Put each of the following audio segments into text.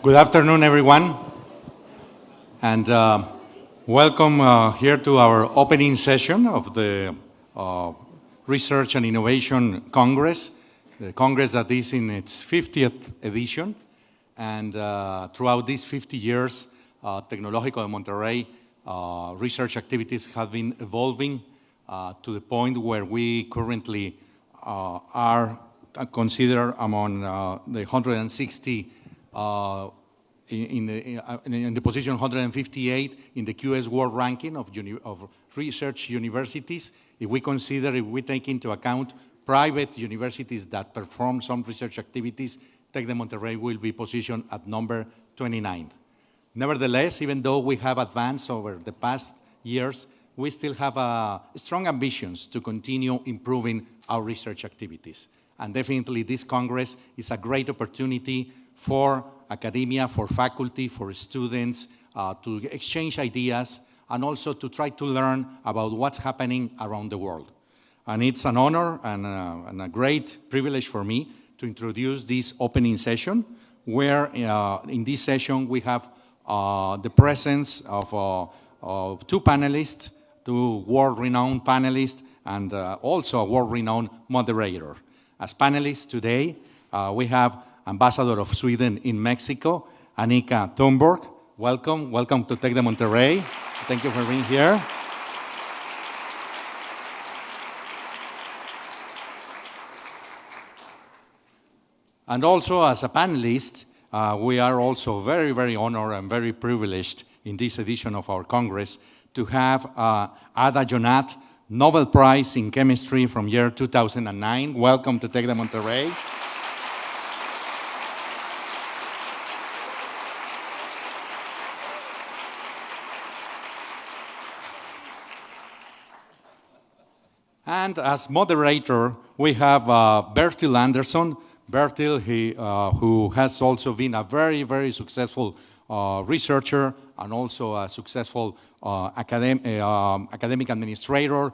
Good afternoon, everyone, and welcome here to our opening session of the Research and Innovation Congress, the Congress that is in its 50th edition. And throughout these 50 years, Tecnológico de Monterrey research activities have been evolving to the point where we currently are considered among the 160 in the position 158 in the QS World Ranking of research universities. If we take into account private universities that perform some research activities, Tec de Monterrey will be positioned at number 29. Nevertheless, even though we have advanced over the past years, we still have strong ambitions to continue improving our research activities. And definitely this Congress is a great opportunity for academia, for faculty, for students to exchange ideas and also to try to learn about what's happening around the world. And it's an honor and a great privilege for me to introduce this opening session, where in this session we have the presence of two panelists, two world-renowned panelists, and also a world-renowned moderator. As panelists today, we have Ambassador of Sweden in Mexico, Annika Thunborg. Welcome to Tec de Monterrey. Thank you for being here. And also as a panelist, we are also very, very honored and very privileged in this edition of our Congress to have Ada Yonath, Nobel Prize in Chemistry from year 2009. Welcome to Tec de Monterrey. And as moderator, we have Bertil Andersson. Bertil, who has also been a very, very successful researcher and also a successful academic administrator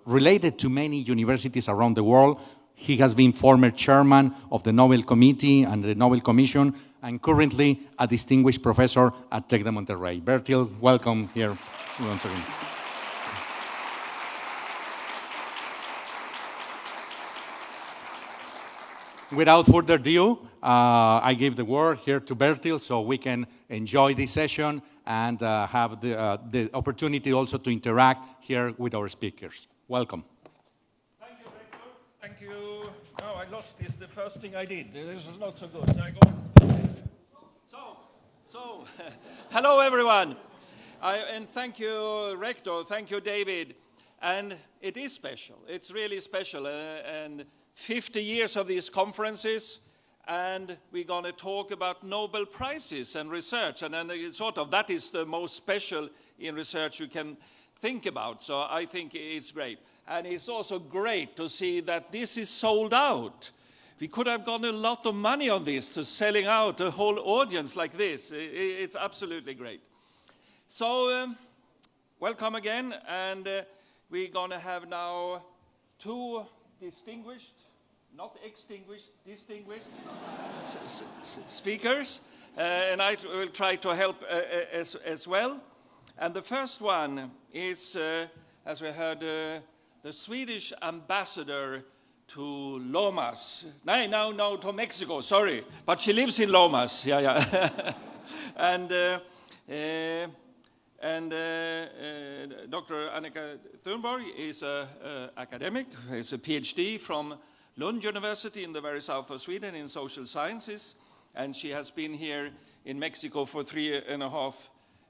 related to many universities around the world. He has been former chairman of the Nobel Committee and the Nobel Commission, and currently a distinguished professor at Tec de Monterrey. Bertil, welcome here once again. Without further ado, I give the word here to Bertil so we can enjoy this session and have the opportunity also to interact here with our speakers. Welcome. Thank you, Rector. Thank you. No, I lost this, the first thing I did. This is not so good. So hello, everyone. And thank you, Rector. Thank you, David. And it is special. It's really special. And 50 years of these conferences, and we're going to talk about Nobel Prizes and research, and then sort of that is the most special in research you can think about, so I think it's great. And it's also great to see that this is sold out. We could have gotten a lot of money on this, to selling out a whole audience like this. It's absolutely great. So, welcome again, and we're going to have now two distinguished, not extinguished, distinguished speakers, and I will try to help as well. And the first one is, as we heard, the Swedish ambassador to Lomas. No, to Mexico, sorry. But she lives in Lomas, yeah. And Dr. Annika Thunborg is an academic, is a PhD from Lund University in the very south of Sweden in social sciences, and she has been here in Mexico for 3.5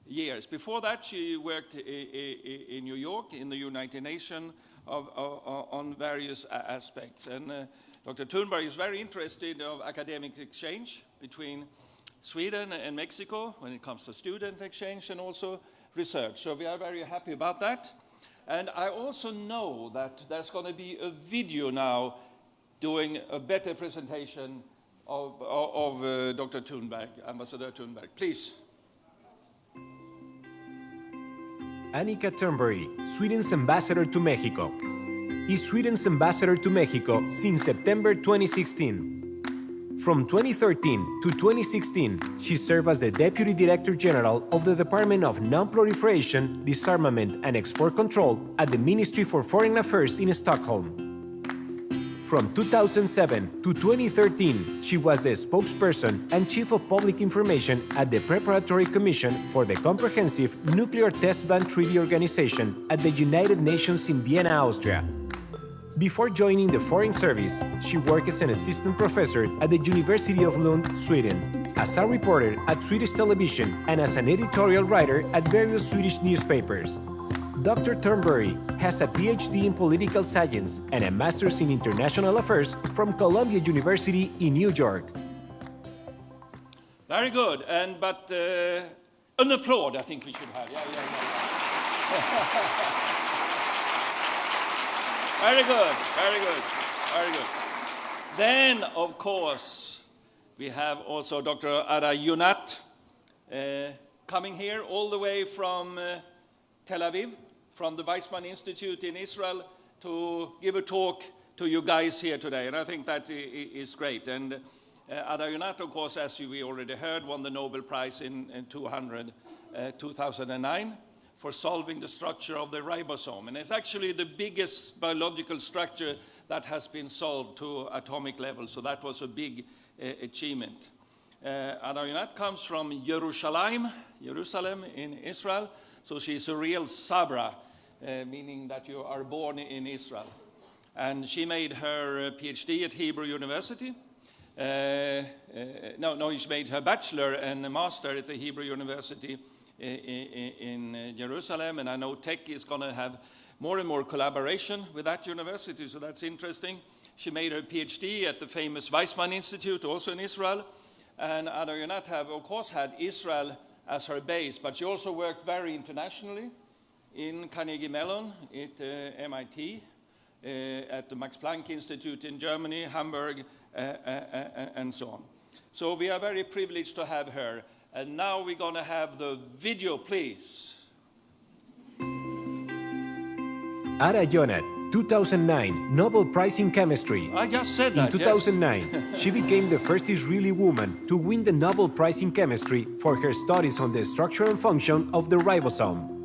years. Before that, she worked in New York in the United Nations on various aspects. And Dr. Thunberg is very interested in academic exchange between Sweden and Mexico when it comes to student exchange and also research. So we are very happy about that. And I also know that there's going to be a video now doing a better presentation of Dr. Thunberg, Ambassador Thunberg. Please. Annika Thunberg, Sweden's ambassador to Mexico, is Sweden's ambassador to Mexico since September 2016. From 2013 to 2016, she served as the Deputy Director General of the Department of Non-Proliferation, Disarmament and Export Control at the Ministry for Foreign Affairs in Stockholm. From 2007 to 2013, she was the spokesperson and Chief of Public Information at the Preparatory Commission for the Comprehensive Nuclear Test Ban Treaty Organization at the United Nations in Vienna, Austria. Before joining the Foreign Service, she worked as an assistant professor at the University of Lund, Sweden, as a reporter at Swedish television, and as an editorial writer at various Swedish newspapers. Dr. Thunborg has a PhD in political science and a master's in international affairs from Columbia University in New York. Very good, but an applaud I think we should have. Yeah. Very good. Then, of course, we have also Dr. Yonath coming here all the way from Tel Aviv, from the Weizmann Institute in Israel, to give a talk to you guys here today. And I think that is great. And Yonath, of course, as we already heard, won the Nobel Prize in 2009 for solving the structure of the ribosome. And it's actually the biggest biological structure that has been solved to atomic level. So that was a big achievement. Yonath comes from Jerusalem in Israel. So she's a real Sabra, meaning that you are born in Israel. And she made her PhD at Hebrew University. She made her bachelor and a master at the Hebrew University in Jerusalem. And I know Tech is going to have more and more collaboration with that university, so that's interesting. She made her PhD at the famous Weizmann Institute, also in Israel. And Yonath have, of course, had Israel as her base, but she also worked very internationally in Carnegie Mellon, at MIT, at the Max Planck Institute in Germany, Hamburg, and so on. So we are very privileged to have her. And now we're going to have the video, please. Ada Yonath, 2009 Nobel Prize in Chemistry. I just said that. In 2009, she became the first Israeli woman to win the Nobel Prize in Chemistry for her studies on the structure and function of the ribosome.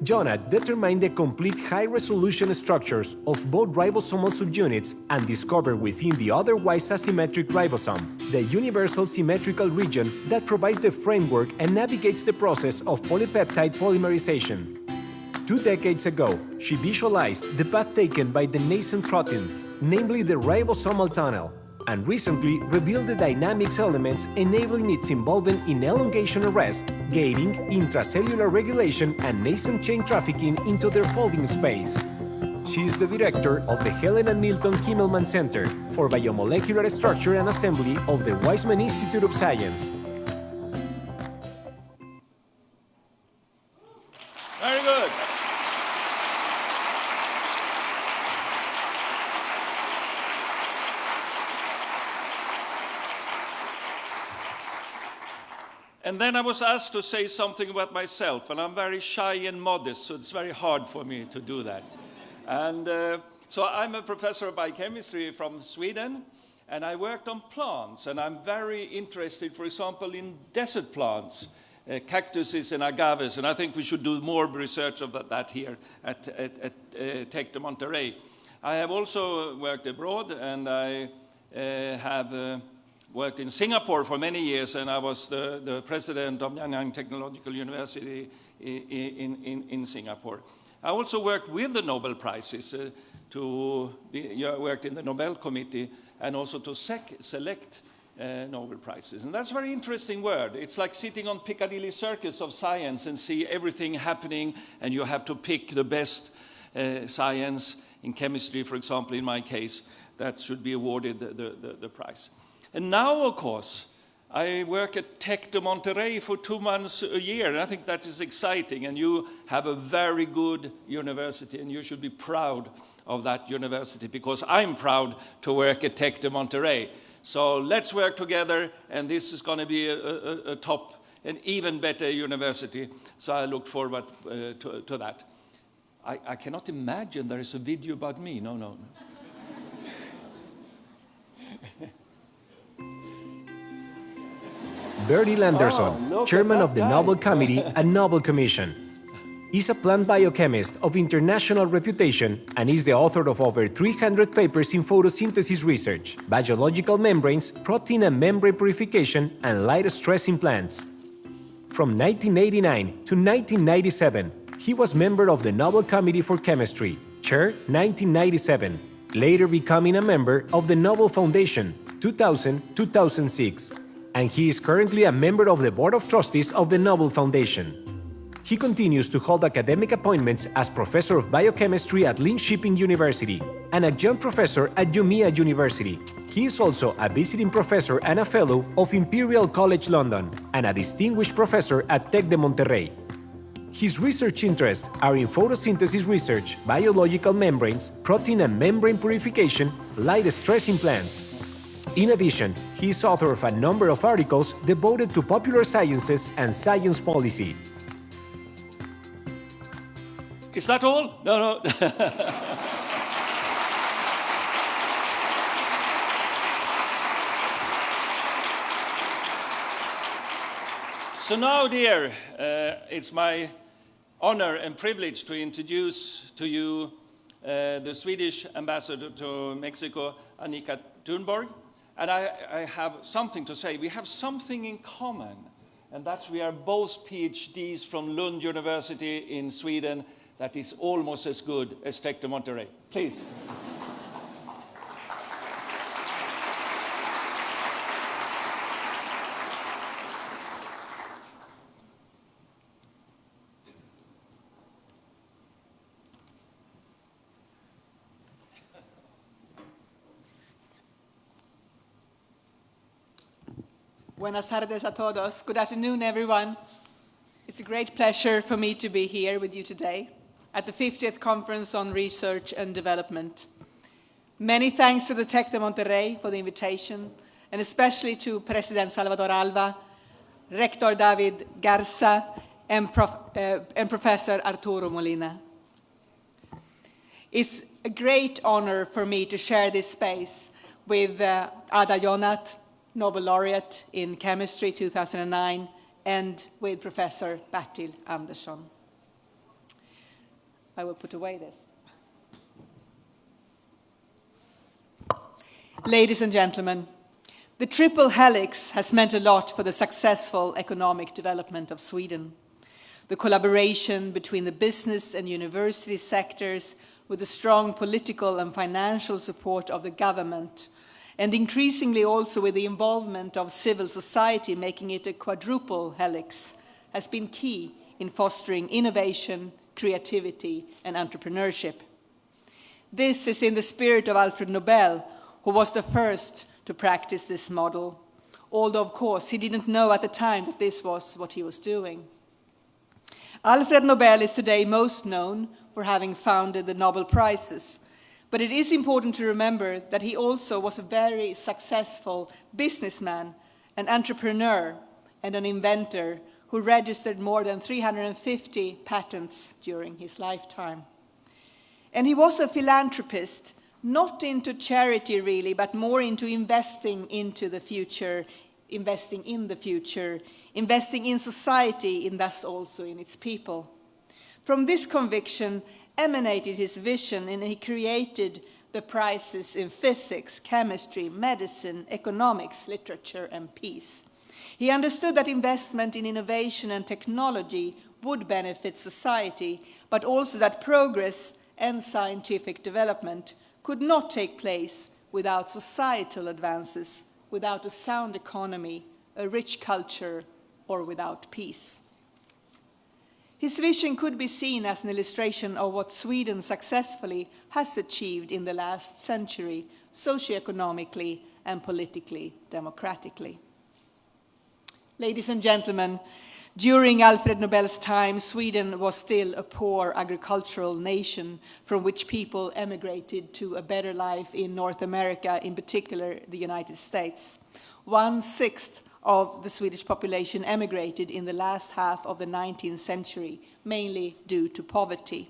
Yonath determined the complete high-resolution structures of both ribosomal subunits and discovered within the otherwise asymmetric ribosome the universal symmetrical region that provides the framework and navigates the process of polypeptide polymerization. 2 decades ago, she visualized the path taken by the nascent proteins, namely the ribosomal tunnel, and recently revealed the dynamics elements enabling its involvement in elongation arrest, gating, intracellular regulation, and nascent chain trafficking into their folding space. She is the director of the Helen and Milton Kimmelman Center for Biomolecular Structure and Assembly of the Weizmann Institute of Science. Very good. And then I was asked to say something about myself, and I'm very shy and modest, so it's very hard for me to do that. And so I'm a professor of biochemistry from Sweden, and I worked on plants, and I'm very interested, for example, in desert plants, cactuses and agaves, and I think we should do more research of that here at Tec de Monterrey. I have also worked abroad, and I have worked in Singapore for many years, and I was the president of Nanyang Technological University in Singapore. I also worked with the Nobel Prizes worked in the Nobel Committee, and also to select Nobel Prizes. And that's a very interesting word. It's like sitting on Piccadilly Circus of science and see everything happening, and you have to pick the best science in chemistry, for example, in my case, that should be awarded the prize. And now, of course, I work at Tec de Monterrey for 2 months a year, and I think that is exciting. And you have a very good university, and you should be proud of that university, because I'm proud to work at Tec de Monterrey. So let's work together, and this is going to be a top, an even better university. So I look forward to that. I cannot imagine there is a video about me. No. Bertil Andersson, look chairman at of the that guy. Nobel Committee and Nobel Commission. He's a plant biochemist of international reputation and is the author of over 300 papers in photosynthesis research, biological membranes, protein and membrane purification, and light stress in plants. From 1989 to 1997, he was member of the Nobel Committee for Chemistry, chair 1997, later becoming a member of the Nobel Foundation 2000-2006, and he is currently a member of the Board of Trustees of the Nobel Foundation. He continues to hold academic appointments as Professor of Biochemistry at Linköping University and Adjunct Professor at Umeå University. He is also a visiting professor and a fellow of Imperial College London and a distinguished professor at Tec de Monterrey. His research interests are in photosynthesis research, biological membranes, protein and membrane purification, light stress in plants. In addition, he is author of a number of articles devoted to popular sciences and science policy. Is that all? No. So now, dear, it's my honor and privilege to introduce to you the Swedish ambassador to Mexico, Annika Thunborg. And I have something to say. We have something in common, and that we are both PhDs from Lund University in Sweden that is almost as good as Tec de Monterrey. Please. Buenas tardes a todos. Good afternoon, everyone. It's a great pleasure for me to be here with you today at the 50th Conference on Research and Development. Many thanks to the Tec de Monterrey for the invitation, and especially to President Salvador Alba, Rector David Garza, and Professor Arturo Molina. It's a great honor for me to share this space with Ada Yonath, Nobel Laureate in Chemistry 2009, and with Professor Bertil Andersson. I will put away this. Ladies and gentlemen, the triple helix has meant a lot for the successful economic development of Sweden. The collaboration between the business and university sectors with the strong political and financial support of the government, and increasingly also with the involvement of civil society, making it a quadruple helix, has been key in fostering innovation, creativity, and entrepreneurship. This is in the spirit of Alfred Nobel, who was the first to practice this model, although, of course, he didn't know at the time that this was what he was doing. Alfred Nobel is today most known for having founded the Nobel Prizes, but it is important to remember that he also was a very successful businessman, an entrepreneur, and an inventor who registered more than 350 patents during his lifetime. And he was a philanthropist, not into charity really, but more into investing into the future, investing in the future, investing in society, and thus also in its people. From this conviction emanated his vision, and he created the prizes in physics, chemistry, medicine, economics, literature, and peace. He understood that investment in innovation and technology would benefit society, but also that progress and scientific development could not take place without societal advances, without a sound economy, a rich culture, or without peace. His vision could be seen as an illustration of what Sweden successfully has achieved in the last century, socioeconomically and politically democratically. Ladies and gentlemen, during Alfred Nobel's time, Sweden was still a poor agricultural nation from which people emigrated to a better life in North America, in particular the United States. 1/6 of the Swedish population emigrated in the last half of the 19th century, mainly due to poverty.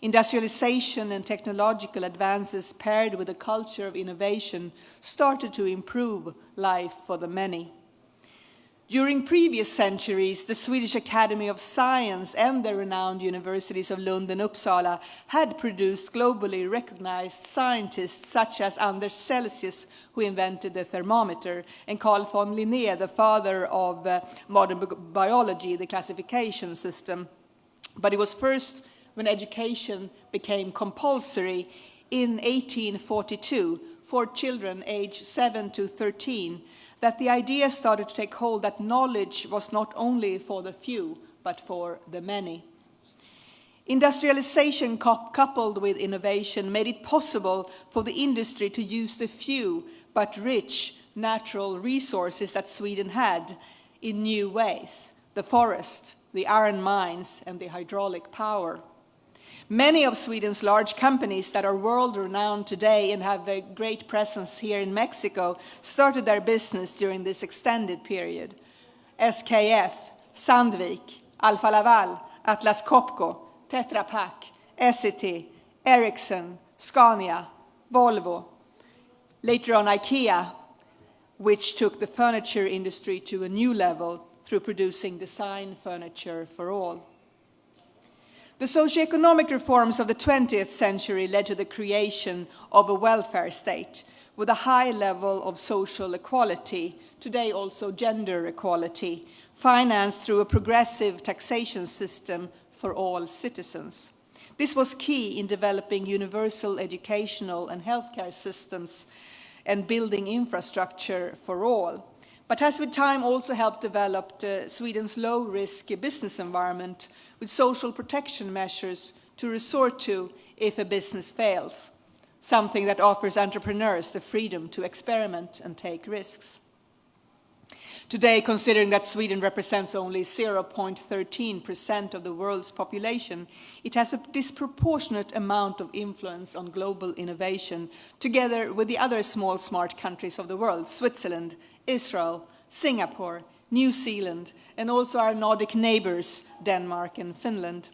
Industrialization and technological advances paired with a culture of innovation started to improve life for the many. During previous centuries, the Swedish Academy of Science and the renowned universities of Lund and Uppsala had produced globally recognized scientists such as Anders Celsius, who invented the thermometer, and Carl von Linné, the father of modern biology, the classification system. But it was first when education became compulsory in 1842 for children aged 7 to 13 that the idea started to take hold that knowledge was not only for the few, but for the many. Industrialization coupled with innovation made it possible for the industry to use the few but rich natural resources that Sweden had in new ways: the forest, the iron mines, and the hydraulic power. Many of Sweden's large companies that are world-renowned today and have a great presence here in Mexico started their business during this extended period. SKF, Sandvik, Alfa Laval, Atlas Copco, Tetra Pak, Essity, Ericsson, Scania, Volvo. Later on, IKEA, which took the furniture industry to a new level through producing design furniture for all. The socioeconomic reforms of the 20th century led to the creation of a welfare state with a high level of social equality, today also gender equality, financed through a progressive taxation system for all citizens. This was key in developing universal educational and healthcare systems and building infrastructure for all, but has with time also helped develop Sweden's low-risk business environment with social protection measures to resort to if a business fails, something that offers entrepreneurs the freedom to experiment and take risks. Today, considering that Sweden represents only 0.13% of the world's population, it has a disproportionate amount of influence on global innovation, together with the other small smart countries of the world: Switzerland, Israel, Singapore, New Zealand, and also our Nordic neighbors, Denmark and Finland.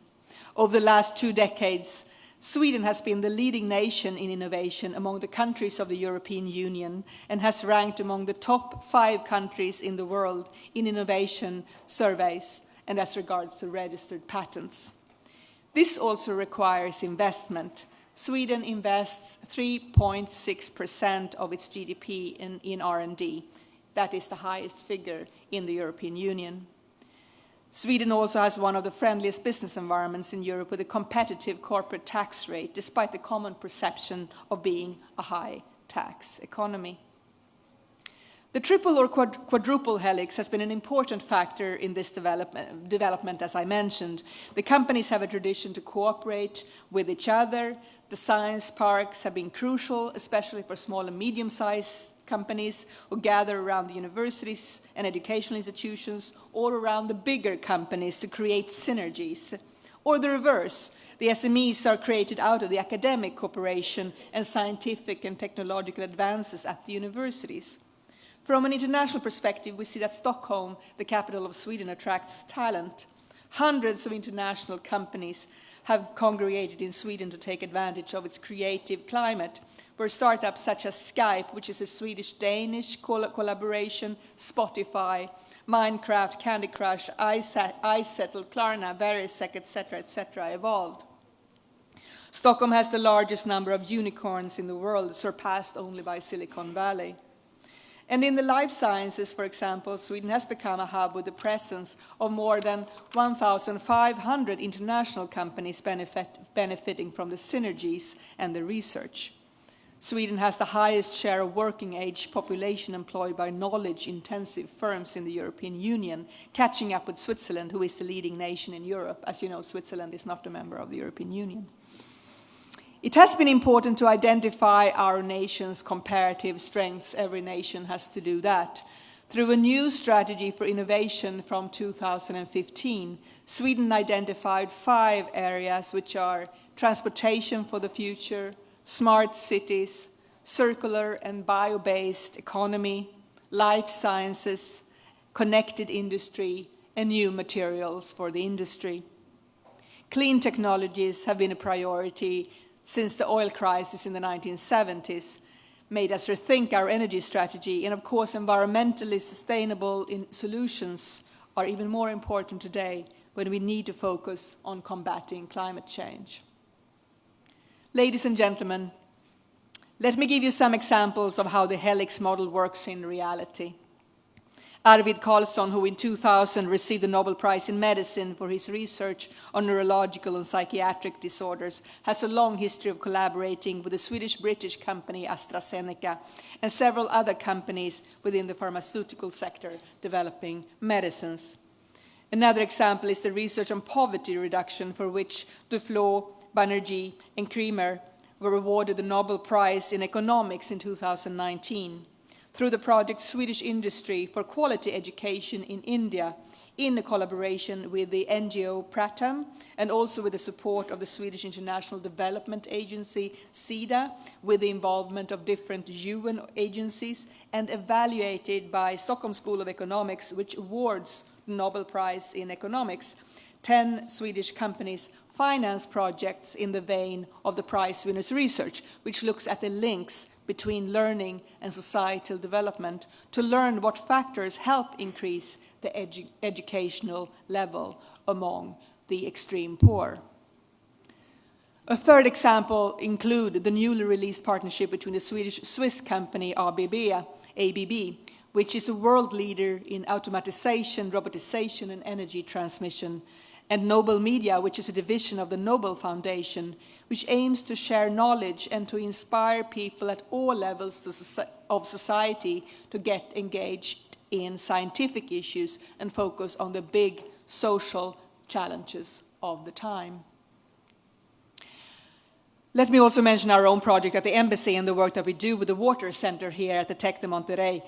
Over the last 2 decades, Sweden has been the leading nation in innovation among the countries of the European Union and has ranked among the top 5 countries in the world in innovation surveys and as regards to registered patents. This also requires investment. Sweden invests 3.6% of its GDP in R&D. That is the highest figure in the European Union. Sweden also has one of the friendliest business environments in Europe with a competitive corporate tax rate, despite the common perception of being a high tax economy. The triple or quadruple helix has been an important factor in this development, as I mentioned. The companies have a tradition to cooperate with each other. The science parks have been crucial, especially for small and medium-sized companies who gather around the universities and educational institutions or around the bigger companies to create synergies. Or the reverse, the SMEs are created out of the academic cooperation and scientific and technological advances at the universities. From an international perspective, we see that Stockholm, the capital of Sweden, attracts talent. Hundreds of international companies have congregated in Sweden to take advantage of its creative climate, where startups such as Skype, which is a Swedish-Danish collaboration, Spotify, Minecraft, Candy Crush, iSettle, Klarna, Verisec, etc., evolved. Stockholm has the largest number of unicorns in the world, surpassed only by Silicon Valley. And in the life sciences, for example, Sweden has become a hub with the presence of more than 1,500 international companies benefiting from the synergies and the research. Sweden has the highest share of working-age population employed by knowledge-intensive firms in the European Union, catching up with Switzerland, who is the leading nation in Europe. As you know, Switzerland is not a member of the European Union. It has been important to identify our nation's comparative strengths. Every nation has to do that. Through a new strategy for innovation from 2015, Sweden identified 5 areas, which are transportation for the future, smart cities, circular and bio-based economy, life sciences, connected industry, and new materials for the industry. Clean technologies have been a priority since the oil crisis in the 1970s. made us rethink our energy strategy. And of course, environmentally sustainable solutions are even more important today when we need to focus on combating climate change. Ladies and gentlemen, let me give you some examples of how the helix model works in reality. Arvid Carlsson, who in 2000 received the Nobel Prize in Medicine for his research on neurological and psychiatric disorders, has a long history of collaborating with the Swedish-British company AstraZeneca and several other companies within the pharmaceutical sector developing medicines. Another example is the research on poverty reduction, for which Duflo, Banerjee, and Cremer were awarded the Nobel Prize in Economics in 2019. Through the project Swedish Industry for Quality Education in India, in a collaboration with the NGO Pratham and also with the support of the Swedish International Development Agency, SIDA, with the involvement of different UN agencies, and evaluated by Stockholm School of Economics, which awards the Nobel Prize in Economics. 10 Swedish companies finance projects in the vein of the prize winners' research, which looks at the links between learning and societal development to learn what factors help increase the educational level among the extreme poor. A third example includes the newly released partnership between the Swedish-Swiss company ABB, which is a world leader in automatization, robotization, and energy transmission, and Nobel Media, which is a division of the Nobel Foundation, which aims to share knowledge and to inspire people at all levels of society to get engaged in scientific issues and focus on the big social challenges of the time. Let me also mention our own project at the embassy and the work that we do with the Water Center here at the Tec de Monterrey,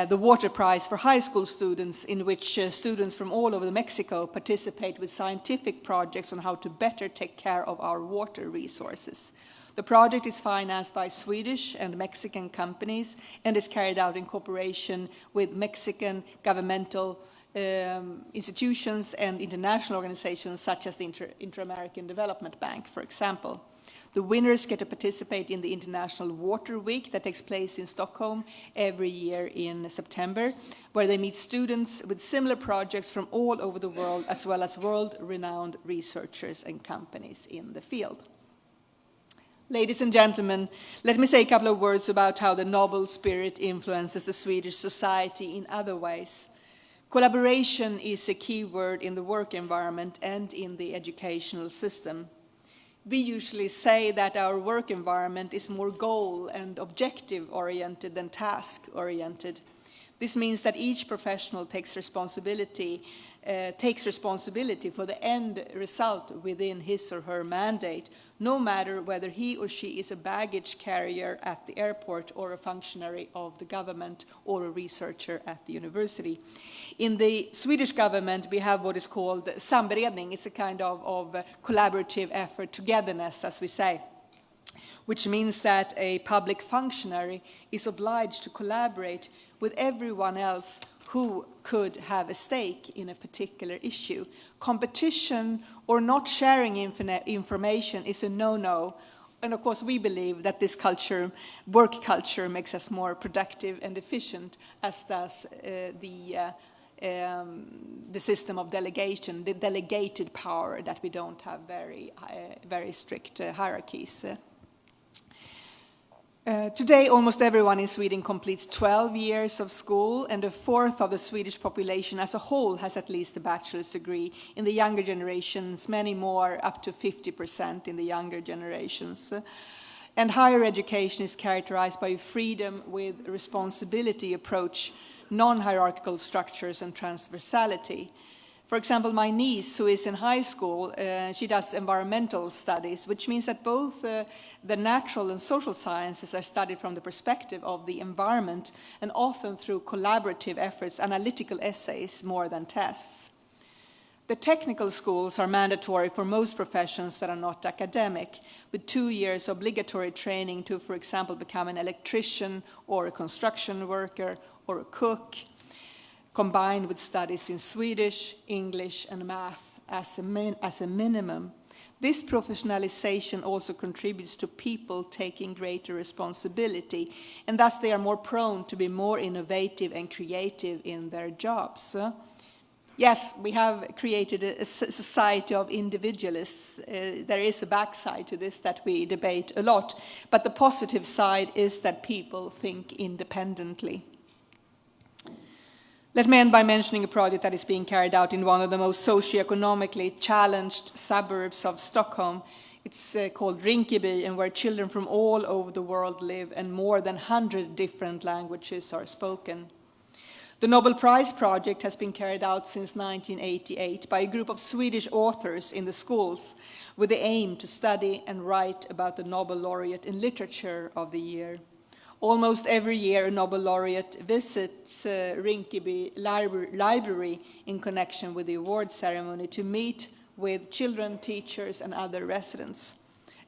the Water Prize for high school students, in which students from all over Mexico participate with scientific projects on how to better take care of our water resources. The project is financed by Swedish and Mexican companies and is carried out in cooperation with Mexican governmental institutions and international organizations such as the Inter-American Development Bank, for example. The winners get to participate in the International Water Week that takes place in Stockholm every year in September, where they meet students with similar projects from all over the world, as well as world-renowned researchers and companies in the field. Ladies and gentlemen, let me say a couple of words about how the Nobel spirit influences the Swedish society in other ways. Collaboration is a key word in the work environment and in the educational system. We usually say that our work environment is more goal and objective-oriented than task-oriented. This means that each professional takes responsibility for the end result within his or her mandate, no matter whether he or she is a baggage carrier at the airport or a functionary of the government or a researcher at the university. In the Swedish government, we have what is called samberedning. It's a kind of collaborative effort, togetherness, as we say, which means that a public functionary is obliged to collaborate with everyone else who could have a stake in a particular issue. Competition or not sharing information is a no-no. And of course, we believe that this culture, work culture, makes us more productive and efficient, as does the system of delegation, the delegated power, that we don't have very strict hierarchies. Today, almost everyone in Sweden completes 12 years of school, and a fourth of the Swedish population as a whole has at least a bachelor's degree. In the younger generations, many more, up to 50% in the younger generations. And higher education is characterized by a freedom with responsibility approach, non-hierarchical structures, and transversality. For example, my niece, who is in high school, she does environmental studies, which means that both the natural and social sciences are studied from the perspective of the environment, and often through collaborative efforts, analytical essays more than tests. The technical schools are mandatory for most professions that are not academic, with 2 years obligatory training to, for example, become an electrician or a construction worker or a cook, combined with studies in Swedish, English, and math as a minimum. This professionalization also contributes to people taking greater responsibility, and thus they are more prone to be more innovative and creative in their jobs. Yes, we have created a society of individualists. There is a backside to this that we debate a lot, but the positive side is that people think independently. Let me end by mentioning a project that is being carried out in one of the most socioeconomically challenged suburbs of Stockholm. It's called Rinkeby, and where children from all over the world live and more than 100 different languages are spoken. The Nobel Prize project has been carried out since 1988 by a group of Swedish authors in the schools with the aim to study and write about the Nobel laureate in literature of the year. Almost every year, a Nobel laureate visits Rinkeby Library in connection with the award ceremony to meet with children, teachers, and other residents.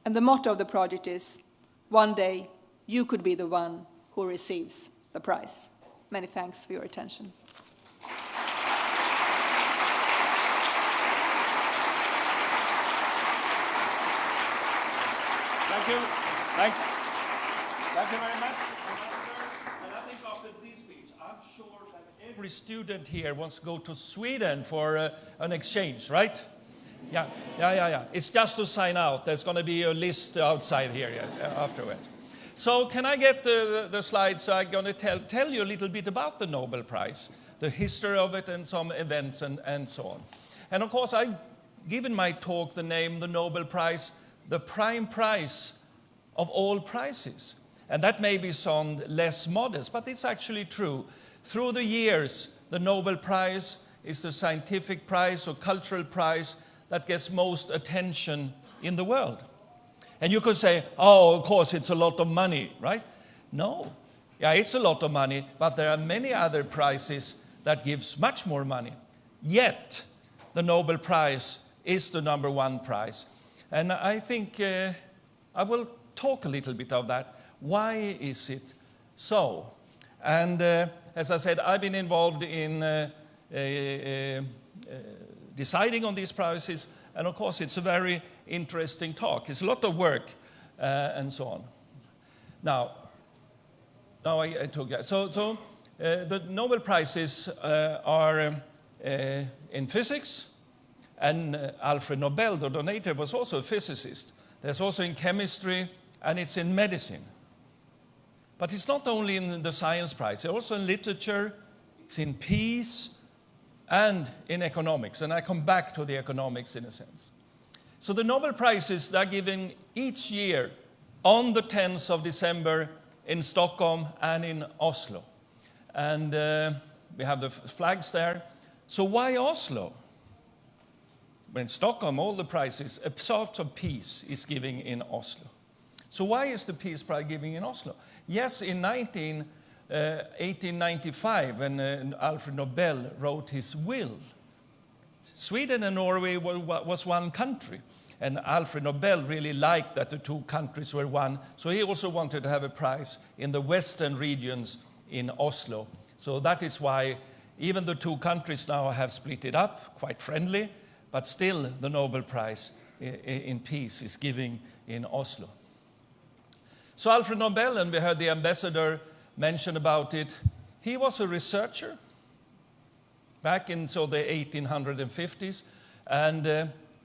And the motto of the project is, "One day, you could be the one who receives the prize." Many thanks for your attention. Thank you. Thank you very much. And I think after this speech, I'm sure that every student here wants to go to Sweden for an exchange, right? Yeah. It's just to sign out. There's going to be a list outside here afterwards. So can I get the slides? So I'm going to tell you a little bit about the Nobel Prize, the history of it and some events and so on. And of course, I've given my talk the name, the Nobel Prize, the prime prize of all prizes. And that maybe sound less modest, but it's actually true. Through the years, the Nobel Prize is the scientific prize or cultural prize that gets most attention in the world. And you could say, oh, of course, it's a lot of money, right? No. Yeah, it's a lot of money, but there are many other prizes that gives much more money. Yet, the Nobel Prize is the number one prize. And I think I will talk a little bit of that. Why is it so? And as I said, I've been involved in deciding on these prizes, and of course, it's a very interesting talk. It's a lot of work and so on. Now I took that. So the Nobel Prizes are in physics, and Alfred Nobel, the donator, was also a physicist. There's also in chemistry, and it's in medicine. But it's not only in the science prize, it's also in literature, it's in peace, and in economics. And I come back to the economics in a sense. So the Nobel Prizes are given each year on the 10th of December in Stockholm and in Oslo. And we have the flags there. So why Oslo? In Stockholm, all the prizes, a sort of peace is given in Oslo. So why is the Peace Prize given in Oslo? Yes, in 1895, when Alfred Nobel wrote his will, Sweden and Norway was one country. And Alfred Nobel really liked that the two countries were one. So he also wanted to have a prize in the western regions in Oslo. So that is why even the two countries now have split it up, quite friendly, but still the Nobel Prize in Peace is given in Oslo. So Alfred Nobel, and we heard the ambassador mention about it, he was a researcher back in the 1850s,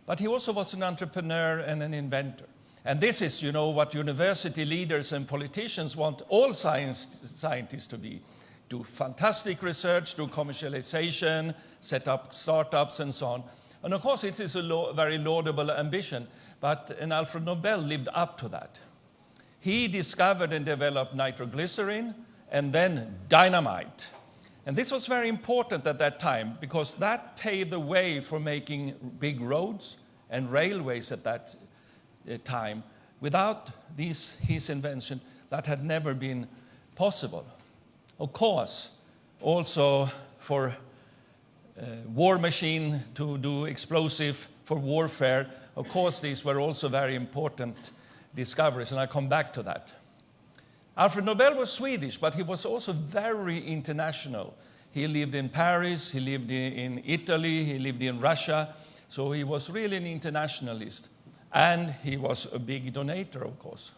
but he also was an entrepreneur and an inventor. And this is, what university leaders and politicians want all scientists to be. Do fantastic research, do commercialization, set up startups and so on. And of course, it is a very laudable ambition, but Alfred Nobel lived up to that. He discovered and developed nitroglycerin and then dynamite. And this was very important at that time because that paved the way for making big roads and railways at that time. Without his invention, that had never been possible. Of course, also for war machine to do explosive for warfare, of course, these were also very important discoveries, and I'll come back to that. Alfred Nobel was Swedish, but he was also very international. He lived in Paris, he lived in Italy, he lived in Russia, so he was really an internationalist. And he was a big donator, of course.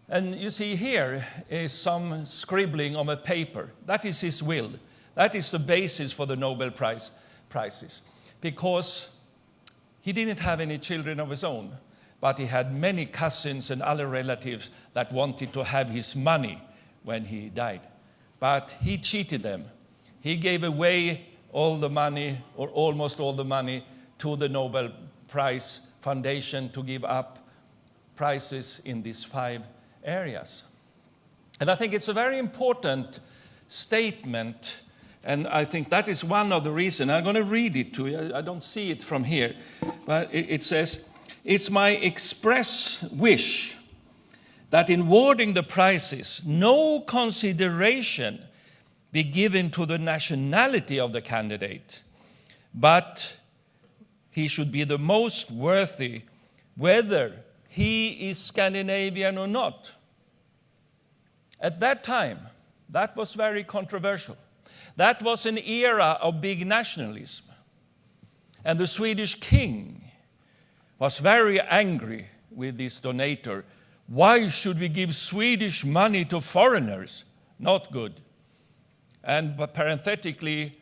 And you see here is some scribbling on a paper. That is his will. That is the basis for the Nobel prizes. Because he didn't have any children of his own, but he had many cousins and other relatives that wanted to have his money when he died. But he cheated them. He gave away all the money, or almost all the money, to the Nobel Prize Foundation to give up prizes in these 5 areas. And I think it's a very important statement, and I think that is one of the reasons. I'm going to read it to you. I don't see it from here, but it says, "It's my express wish that in awarding the prizes, no consideration be given to the nationality of the candidate, but he should be the most worthy, whether he is Scandinavian or not." At that time, that was very controversial. That was an era of big nationalism. And the Swedish king was very angry with this donator. Why should we give Swedish money to foreigners? Not good. And but parenthetically,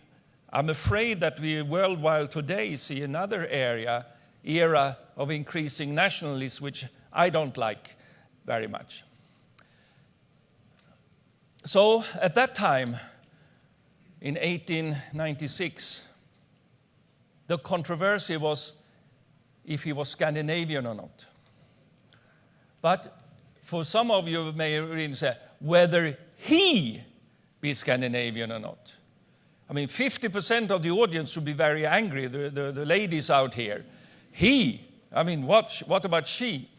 I'm afraid that we worldwide today see another era of increasing nationalism, which I don't like very much. So at that time, in 1896, the controversy was if he was Scandinavian or not. But for some of you may really say whether he be Scandinavian or not. I mean, 50% of the audience should be very angry, the ladies out here. He, I mean, what about she?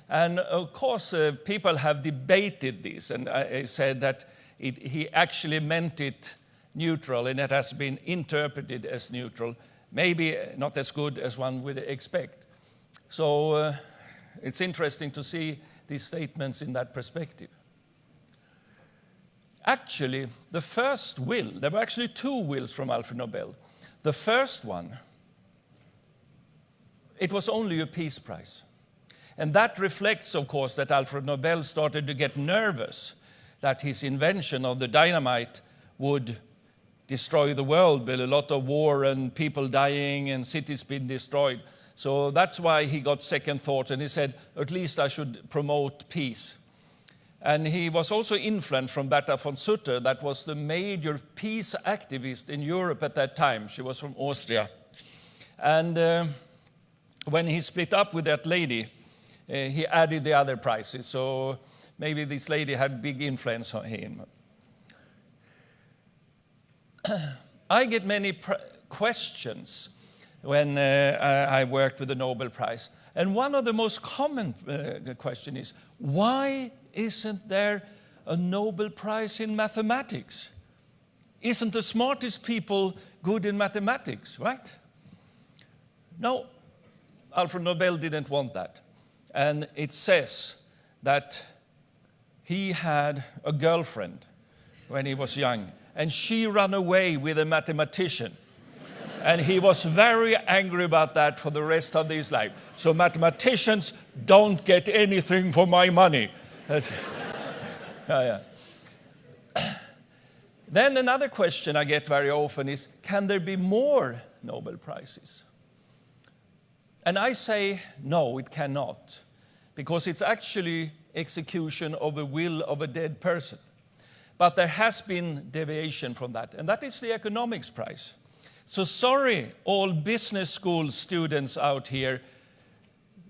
And of course, people have debated this, and I said that he actually meant it neutral, and it has been interpreted as neutral, maybe not as good as one would expect. So it's interesting to see these statements in that perspective. Actually, the first will, there were actually 2 wills from Alfred Nobel. The first one, it was only a peace prize. And that reflects, of course, that Alfred Nobel started to get nervous that his invention of the dynamite would destroy the world with a lot of war and people dying and cities being destroyed. So that's why he got second thoughts, and he said, at least I should promote peace. And he was also influenced from Berta von Sutter, that was the major peace activist in Europe at that time. She was from Austria. And when he split up with that lady, he added the other prizes. So maybe this lady had big influence on him. I get many questions when I worked with the Nobel Prize. And one of the most common questions is, why isn't there a Nobel Prize in mathematics? Isn't the smartest people good in mathematics, right? No, Alfred Nobel didn't want that. And it says that he had a girlfriend when he was young, and she ran away with a mathematician. And he was very angry about that for the rest of his life. So mathematicians don't get anything for my money. Yeah. Then another question I get very often is, can there be more Nobel Prizes? And I say, no, it cannot. Because it's actually execution of the will of a dead person. But there has been deviation from that, and that is the economics prize. So sorry, all business school students out here,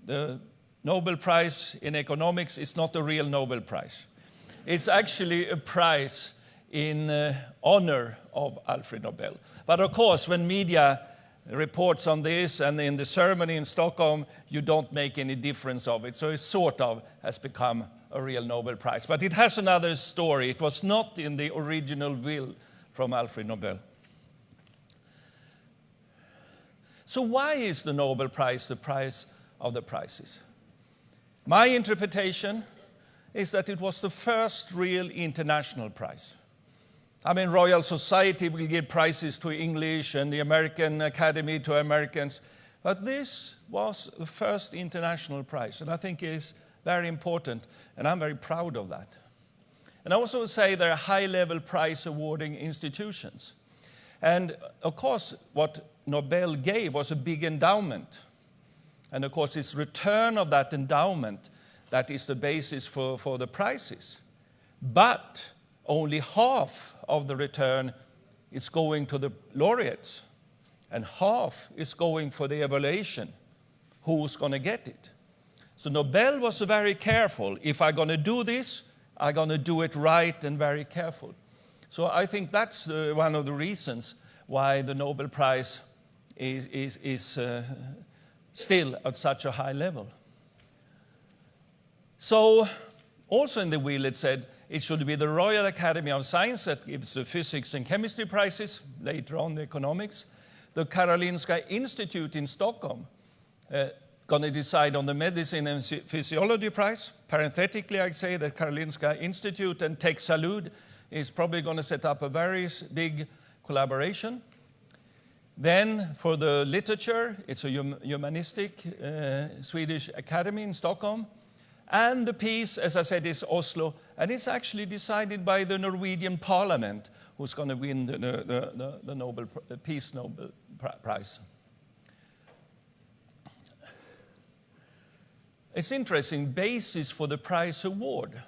the Nobel Prize in economics is not a real Nobel Prize. It's actually a prize in honor of Alfred Nobel. But of course, when media reports on this and in the ceremony in Stockholm, you don't make any difference of it. So it sort of has become a real Nobel Prize. But it has another story. It was not in the original will from Alfred Nobel. So why is the Nobel Prize the prize of the prizes? My interpretation is that it was the first real international prize. I mean, Royal Society will give prizes to English and the American Academy to Americans. But this was the first international prize, and I think it is very important, and I'm very proud of that. And I also would say there are high-level prize-awarding institutions. And of course, what Nobel gave was a big endowment. And of course, it's return of that endowment that is the basis for the prizes. But only half of the return is going to the laureates, and half is going for the evaluation. Who's going to get it? So Nobel was very careful. If I'm going to do this, I'm going to do it right and very careful. So I think that's one of the reasons why the Nobel Prize is still at such a high level. So also in the will it said it should be the Royal Academy of Science that gives the physics and chemistry prizes, later on the economics. The Karolinska Institute in Stockholm going to decide on the Medicine and Physiology Prize. Parenthetically, I'd say that Karolinska Institute and Tech Salud is probably going to set up a very big collaboration. Then for the literature, it's a humanistic Swedish academy in Stockholm. And the peace, as I said, is Oslo. And it's actually decided by the Norwegian Parliament who's going to win the Peace Nobel Prize. It's interesting, basis for the prize award.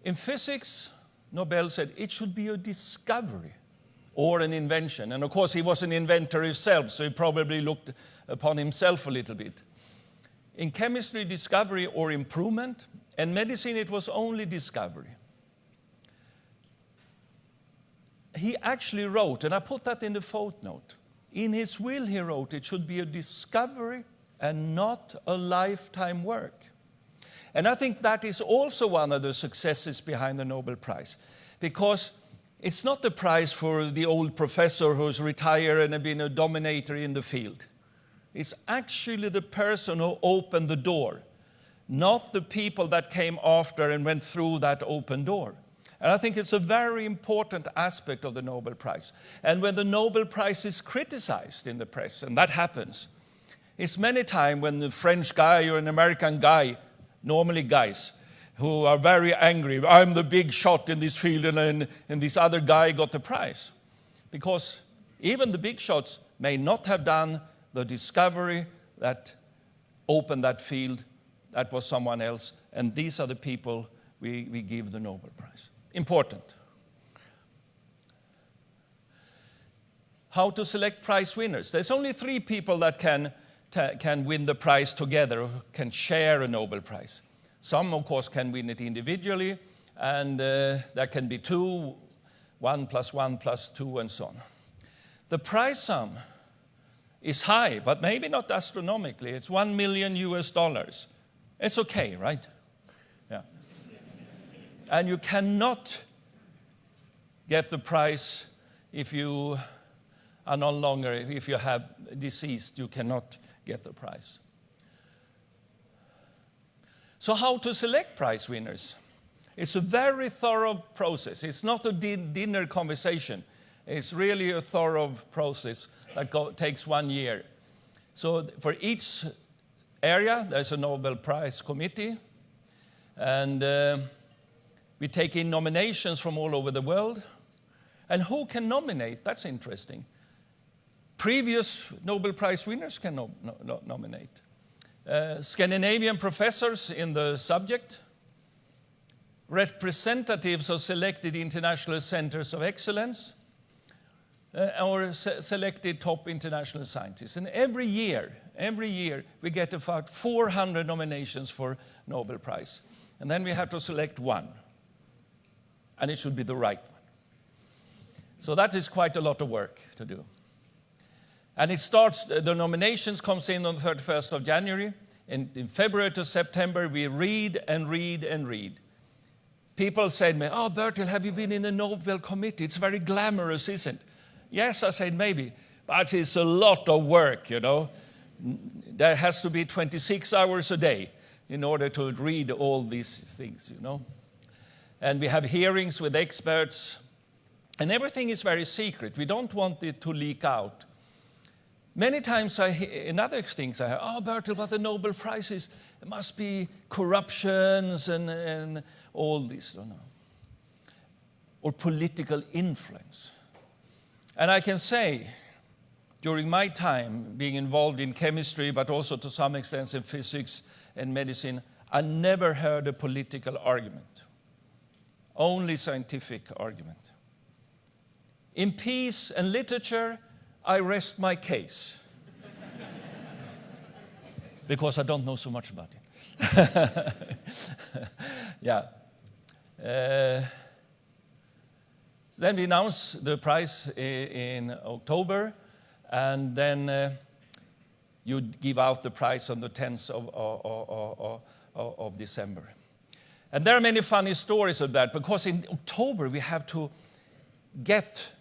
In physics, Nobel said it should be a discovery or an invention. And of course, he was an inventor himself, so he probably looked upon himself a little bit. In chemistry, discovery or improvement. And medicine, it was only discovery. He actually wrote, and I put that in the footnote, in his will he wrote it should be a discovery and not a lifetime work. And I think that is also one of the successes behind the Nobel Prize, because it's not the prize for the old professor who's retired and has been a dominator in the field. It's actually the person who opened the door, not the people that came after and went through that open door. And I think it's a very important aspect of the Nobel Prize. And when the Nobel Prize is criticized in the press, and that happens, it's many times when the French guy or an American guy, normally guys, who are very angry, I'm the big shot in this field and this other guy got the prize. Because even the big shots may not have done the discovery that opened that field. That was someone else. And these are the people we give the Nobel Prize. Important. How to select prize winners. There's only 3 people that can win the prize together, or can share a Nobel Prize. Some, of course, can win it individually, and there can be 2, 1 + 1 + 2, and so on. The prize sum is high, but maybe not astronomically. It's $1 million. It's okay, right? Yeah. And you cannot get the prize if you are no longer, if you have deceased, you cannot get the prize. So how to select prize winners? It's a very thorough process. It's not a dinner conversation. It's really a thorough process that takes 1 year. So for each area, there's a Nobel Prize committee. And we take in nominations from all over the world. And who can nominate? That's interesting. Previous Nobel Prize winners can nominate. Scandinavian professors in the subject, representatives of selected international centers of excellence, or selected top international scientists. And every year, we get about 400 nominations for Nobel Prize. And then we have to select one. And it should be the right one. So that is quite a lot of work to do. And it starts, the nominations comes in on the 31st of January. And in February to September, we read and read and read. People said to me, oh, Bertil, have you been in the Nobel Committee? It's very glamorous, isn't it? Yes, I said, maybe. But it's a lot of work, you know. There has to be 26 hours a day in order to read all these things, you know. And we have hearings with experts. And everything is very secret. We don't want it to leak out. Many times in other things I hear, oh, Bertil, but the Nobel Prizes, it must be corruptions and all this, or political influence. And I can say, during my time being involved in chemistry, but also to some extent in physics and medicine, I never heard a political argument, only scientific argument. In peace and literature, I rest my case because I don't know so much about it. Yeah. Then we announced the prize in October, and then you give out the prize on the 10th of December. And there are many funny stories of that, because in October we have to get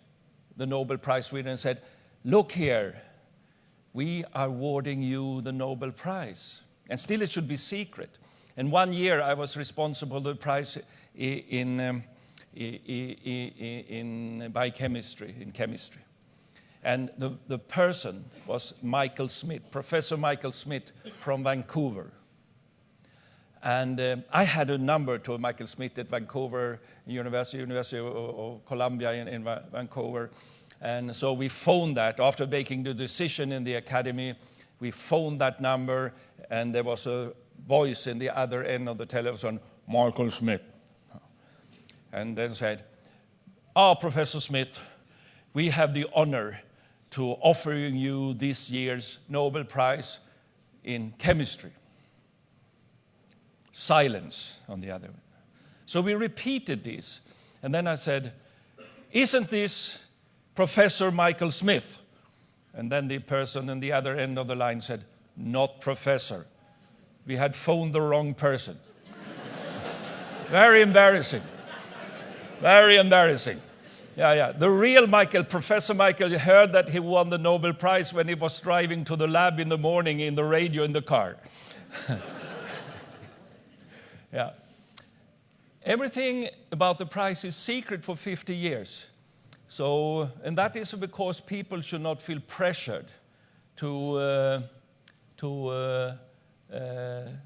the Nobel Prize winner and said, look here, we are awarding you the Nobel Prize. And still it should be secret. And one year I was responsible for the prize in chemistry. And the person was Michael Smith, Professor Michael Smith from Vancouver. And I had a number to Michael Smith at Vancouver University of Columbia in Vancouver. And so we phoned that. After making the decision in the academy, we phoned that number, and there was a voice in the other end of the telephone, Michael Smith. And then said, Professor Smith, we have the honor to offer you this year's Nobel Prize in chemistry. Silence on the other end. So we repeated this. And then I said, isn't this Professor Michael Smith? And then the person on the other end of the line said, not professor. We had phoned the wrong person. Very embarrassing. Very embarrassing. Yeah. The real Michael, Professor Michael, heard that he won the Nobel Prize when he was driving to the lab in the morning in the radio in the car. Yeah. Everything about the prize is secret for 50 years. So, and that is because people should not feel pressured to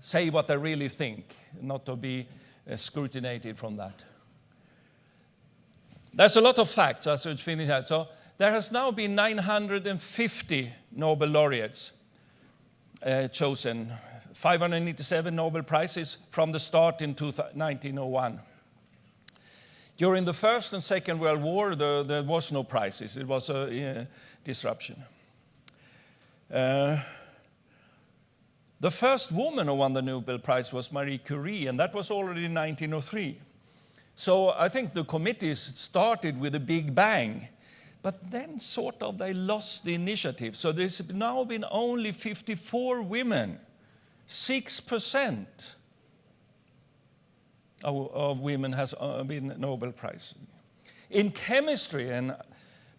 say what they really think, not to be scrutinized from that. There's a lot of facts, as we finish that. So there has now been 950 Nobel laureates chosen, 587 Nobel Prizes from the start in 1901. During the First and Second World War, there was no prizes. It was a disruption. The first woman who won the Nobel Prize was Marie Curie, and that was already in 1903. So I think the committees started with a big bang, but then sort of they lost the initiative. So there's now been only 54 women, 6% of women has been Nobel Prize. In chemistry, and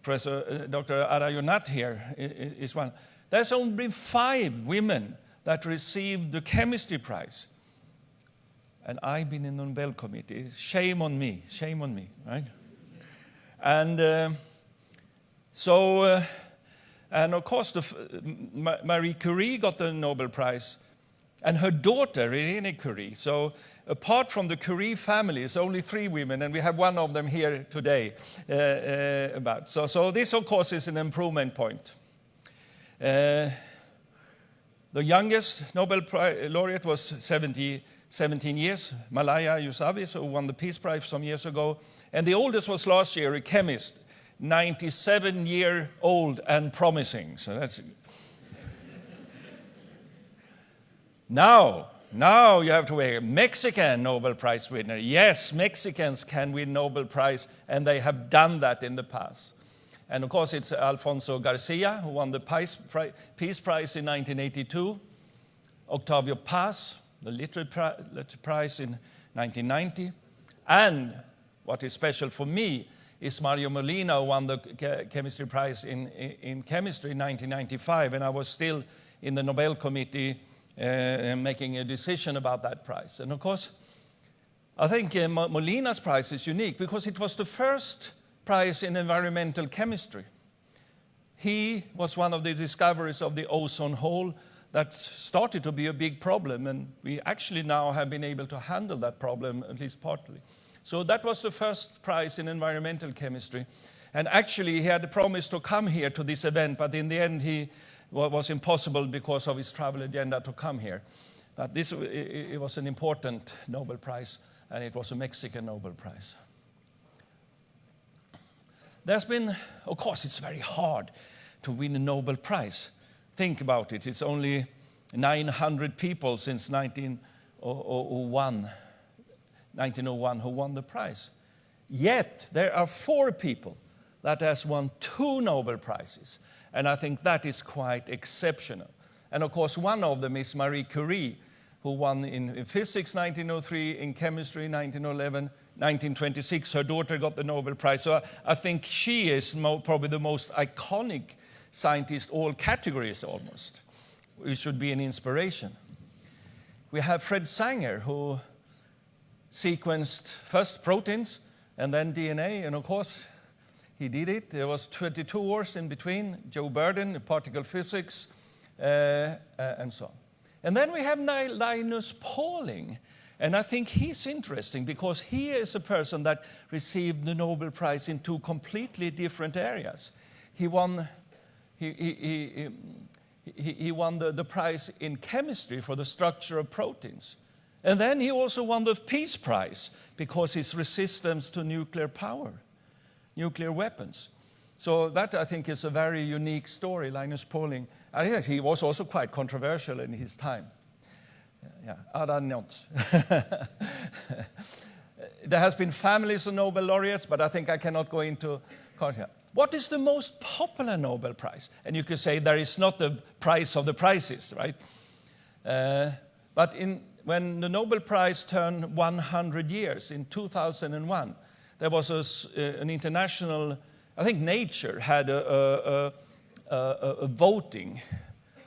Professor Dr. Yonath here is one, there's only been 5 women that received the chemistry prize. And I've been in the Nobel Committee. Shame on me, right? And and of course, Marie Curie got the Nobel Prize, and her daughter, Irene Curie. So apart from the Curie family, it's only 3 women, and we have one of them here today. So this, of course, is an improvement point. The youngest Nobel Prize laureate was 17 years, Malaya Yousafzai, who won the Peace Prize some years ago. And the oldest was last year, a chemist, 97-year-old and promising. So that's... Now you have to wait. Mexican Nobel Prize winner. Yes, Mexicans can win Nobel Prize, and they have done that in the past. And of course, it's Alfonso Garcia, who won the Peace Prize in 1982. Octavio Paz, the Literature Prize in 1990. And what is special for me is Mario Molina, who won the Chemistry Prize in Chemistry in 1995. And I was still in the Nobel Committee making a decision about that prize. And of course, I think Molina's prize is unique because it was the first prize in environmental chemistry. He was one of the discoverers of the ozone hole that started to be a big problem, and we actually now have been able to handle that problem, at least partly. So that was the first prize in environmental chemistry. And actually, he had promised to come here to this event, but in the end, it was impossible because of his travel agenda to come here. But it was an important Nobel Prize, and it was a Mexican Nobel Prize. There's been, of course, it's very hard to win a Nobel Prize. Think about it. It's only 900 people since 1901 who won the prize. Yet, there are 4 people that has won 2 Nobel Prizes. And I think that is quite exceptional. And of course, one of them is Marie Curie, who won in physics 1903, in chemistry 1911, 1926. Her daughter got the Nobel Prize. So I think she is probably the most iconic scientist, all categories almost. It should be an inspiration. We have Fred Sanger, who sequenced first proteins and then DNA, and of course, he did it. There was 22 hours in between. Joe Burden, particle physics, and so on. And then we have Linus Pauling, and I think he's interesting because he is a person that received the Nobel Prize in 2 completely different areas. He won the prize in chemistry for the structure of proteins. And then he also won the Peace Prize because his resistance to nuclear power, nuclear weapons. So that, I think, is a very unique story, Linus Pauling. I think he was also quite controversial in his time. Yeah, other notes. There has been families of Nobel laureates, but I think I cannot go into content. What is the most popular Nobel Prize? And you could say there is not the prize of the prizes, right? But when the Nobel Prize turned 100 years in 2001, there was an international, I think Nature had a voting.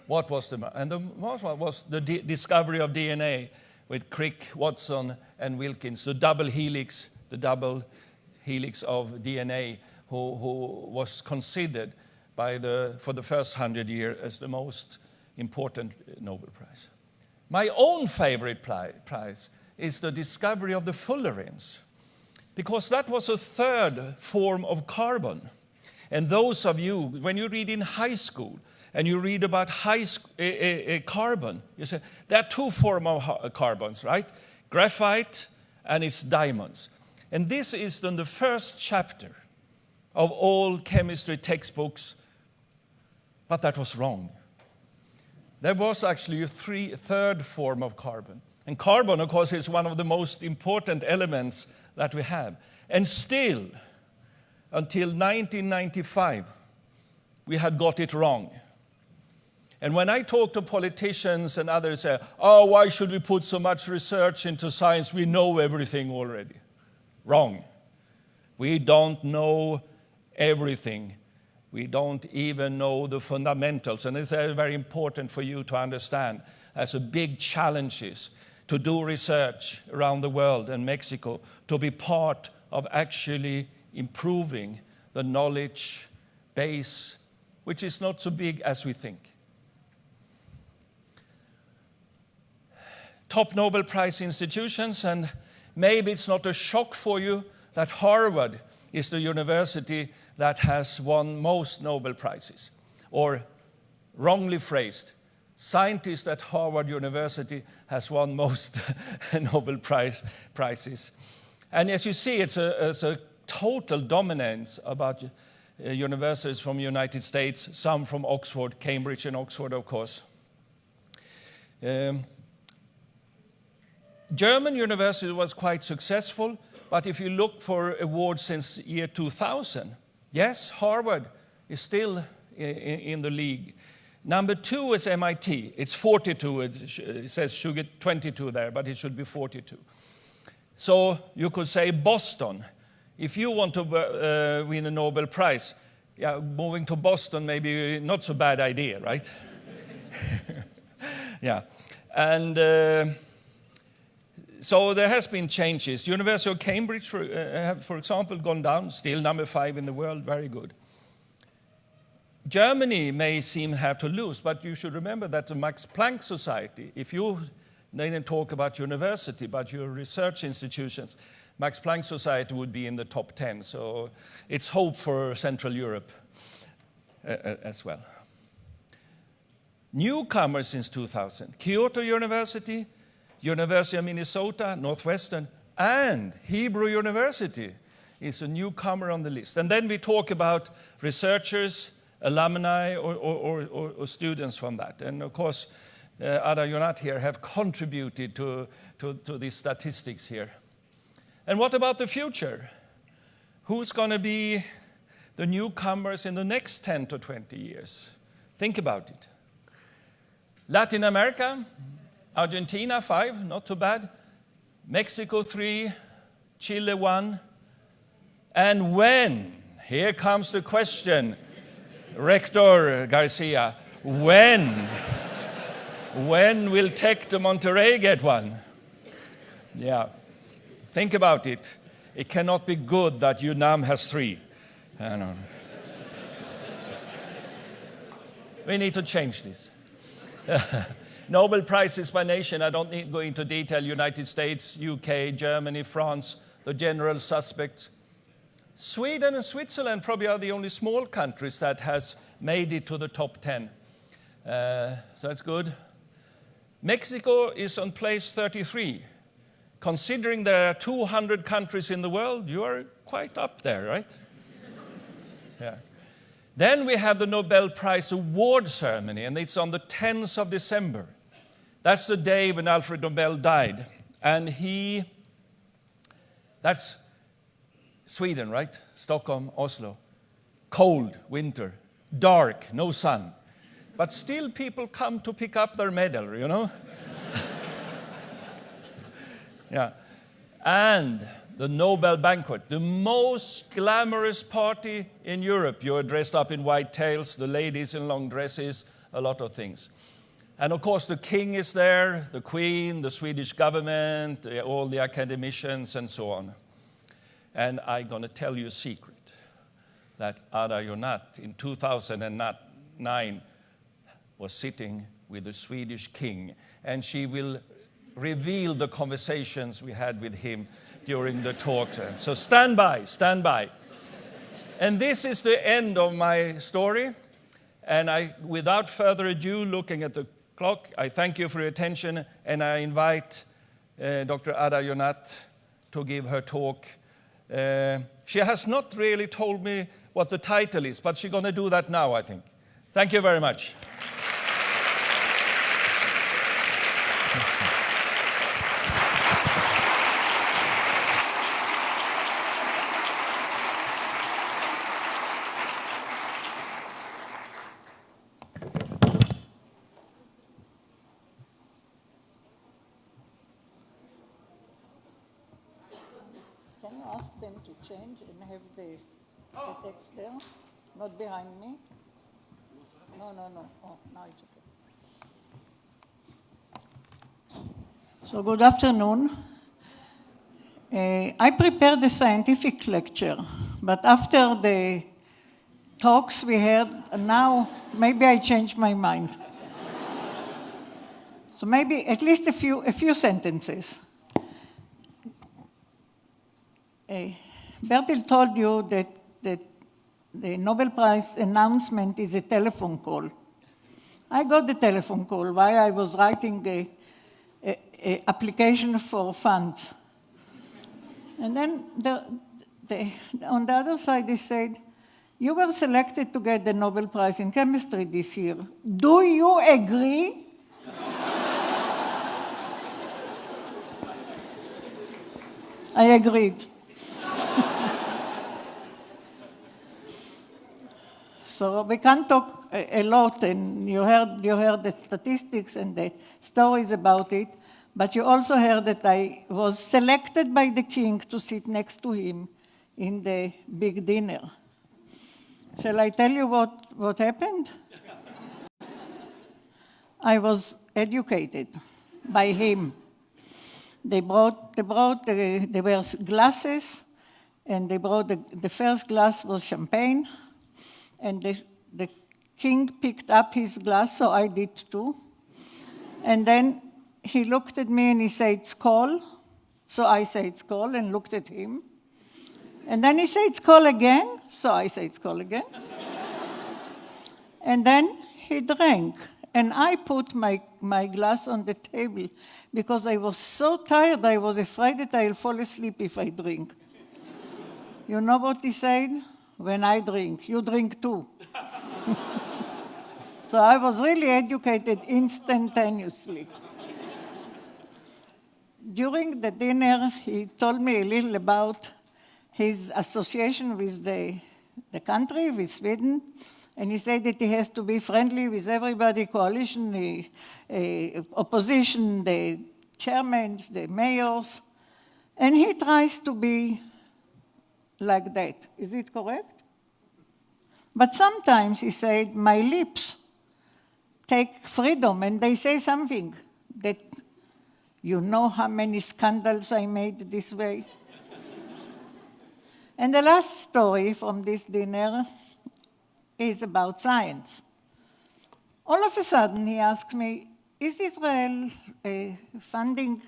What was and the most one was the discovery of DNA with Crick, Watson, and Wilkins, the double helix of DNA, who was considered for the first 100 years as the most important Nobel Prize. My own favorite prize is the discovery of the Fullerenes, because that was a 3rd form of carbon. And those of you, when you read in high school and you read about carbon, you say, there are 2 forms of carbons, right? Graphite and it's diamonds. And this is then the first chapter of all chemistry textbooks, but that was wrong. There was actually a 3rd form of carbon. And carbon, of course, is one of the most important elements that we have. And still, until 1995, we had got it wrong. And when I talk to politicians and others say, oh, why should we put so much research into science? We know everything already. Wrong. We don't know everything. We don't even know the fundamentals. And it's very important for you to understand. There's a big challenges to do research around the world and Mexico, to be part of actually improving the knowledge base, which is not so big as we think. Top Nobel Prize institutions, and maybe it's not a shock for you that Harvard is the university that has won most Nobel Prizes. Or, wrongly phrased, scientists at Harvard University has won most Nobel Prizes. And as you see, it's a total dominance about universities from the United States, some from Oxford, Cambridge and Oxford, of course. German university was quite successful, but if you look for awards since year 2000, yes, Harvard is still in the league. Number 2 is MIT. It's 42. It says should get 22 there, but it should be 42. So you could say Boston. If you want to win a Nobel Prize, yeah, moving to Boston may be not so bad idea, right? Yeah, and so there has been changes. University of Cambridge, have, for example, gone down, still number 5 in the world, very good. Germany may seem to have to lose, but you should remember that the Max Planck Society, if you didn't talk about university, but your research institutions, Max Planck Society would be in the top 10. So it's hope for Central Europe as well. Newcomers since 2000, Kyoto University, University of Minnesota, Northwestern, and Hebrew University is a newcomer on the list. And then we talk about researchers, alumni, or students from that. And of course, Ada Yonath here have contributed to these statistics here. And what about the future? Who's going to be the newcomers in the next 10 to 20 years? Think about it. Latin America, Argentina, 5, not too bad. Mexico, 3, Chile, 1. And when? Here comes the question, Rector Garcia. When will Tec de Monterrey get one? Yeah, think about it. It cannot be good that UNAM has 3. I know. We need to change this. Nobel Prizes by nation, I don't need to go into detail. United States, UK, Germany, France, the general suspects. Sweden and Switzerland probably are the only small countries that has made it to the top 10. So that's good. Mexico is on place 33. Considering there are 200 countries in the world, you are quite up there, right? Yeah. Then we have the Nobel Prize award ceremony, and it's on the 10th of December. That's the day when Alfred Nobel died. And that's Sweden, right? Stockholm, Oslo. Cold, winter, dark, no sun. But still people come to pick up their medal, you know? Yeah. And the Nobel banquet, the most glamorous party in Europe. You're dressed up in white tails, the ladies in long dresses, a lot of things. And of course the king is there, the queen, the Swedish government, all the academicians and so on. And I'm going to tell you a secret, that Ada Yonath in 2009 was sitting with the Swedish king, and she will reveal the conversations we had with him during the talk. So stand by. And this is the end of my story. And without further ado, looking at the clock, I thank you for your attention, and I invite Dr. Ada Yonath to give her talk. She has not really told me what the title is, but she's going to do that now, I think. Thank you very much. Can you ask them to change and have the text there? Not behind me? No. Oh, now it's okay. So good afternoon. I prepared a scientific lecture, but after the talks we heard, now maybe I changed my mind. So maybe at least a few sentences. Bertil told you that the Nobel Prize announcement is a telephone call. I got the telephone call while I was writing the application for funds. And then on the other side, they said, you were selected to get the Nobel Prize in Chemistry this year. Do you agree? I agreed. So we can talk a lot, and you heard the statistics and the stories about it, but you also heard that I was selected by the king to sit next to him in the big dinner. Shall I tell you what happened? I was educated by him. There were glasses, and they brought the first glass was champagne, and the king picked up his glass, so I did too. And then he looked at me and he said, "Skål." So I said, "Skål," and looked at him. And then he said, "Skål" again, so I said, "Skål" again. And then he drank. And I put my glass on the table because I was so tired, I was afraid that I'll fall asleep if I drink. You know what he said? "When I drink, you drink too." So I was really educated instantaneously. During the dinner, he told me a little about his association with the country, with Sweden. And he said that he has to be friendly with everybody, coalition, the opposition, the chairmen, the mayors. And he tries to be like that. Is it correct? But sometimes, he said, my lips take freedom and they say something that, you know how many scandals I made this way? And the last story from this dinner is about science. All of a sudden, he asked me, is Israel funding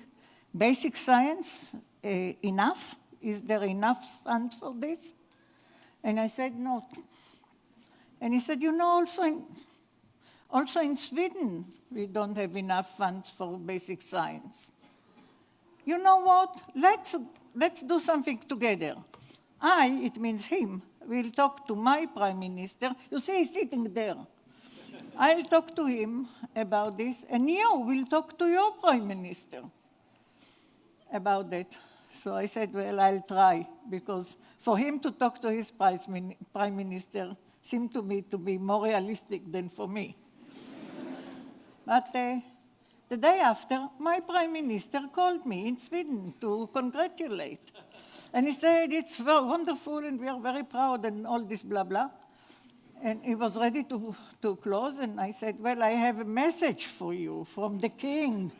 basic science enough? Is there enough funds for this? And I said, no. And he said, you know, also in Sweden, we don't have enough funds for basic science. You know what? Let's do something together. It means him, will talk to my prime minister. You see, he's sitting there. I'll talk to him about this, and you will talk to your prime minister about that. So I said, well, I'll try, because for him to talk to his prime minister seemed to me to be more realistic than for me. But the day after, my prime minister called me in Sweden to congratulate. And he said, it's very wonderful and we are very proud and all this blah, blah. And he was ready to close, and I said, well, I have a message for you from the king.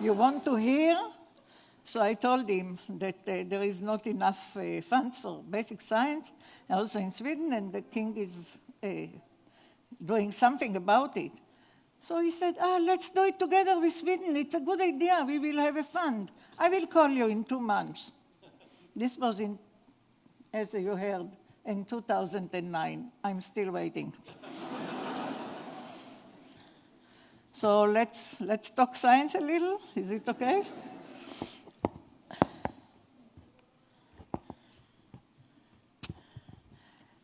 You want to hear? So I told him that there is not enough funds for basic science, also in Sweden, and the king is doing something about it. So he said, let's do it together with Sweden. It's a good idea. We will have a fund. I will call you in 2 months. This was as you heard, in 2009. I'm still waiting. So let's talk science a little. Is it okay?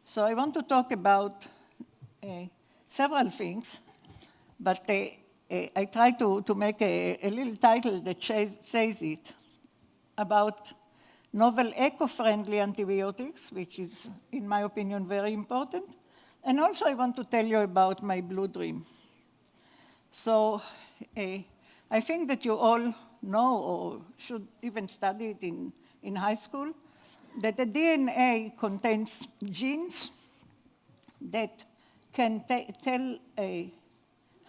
So I want to talk about several things, but I try to make a little title that says it, about novel eco-friendly antibiotics, which is, in my opinion, very important. And also I want to tell you about my blue dream. So I think that you all know, or should even study it in high school, that the DNA contains genes that can tell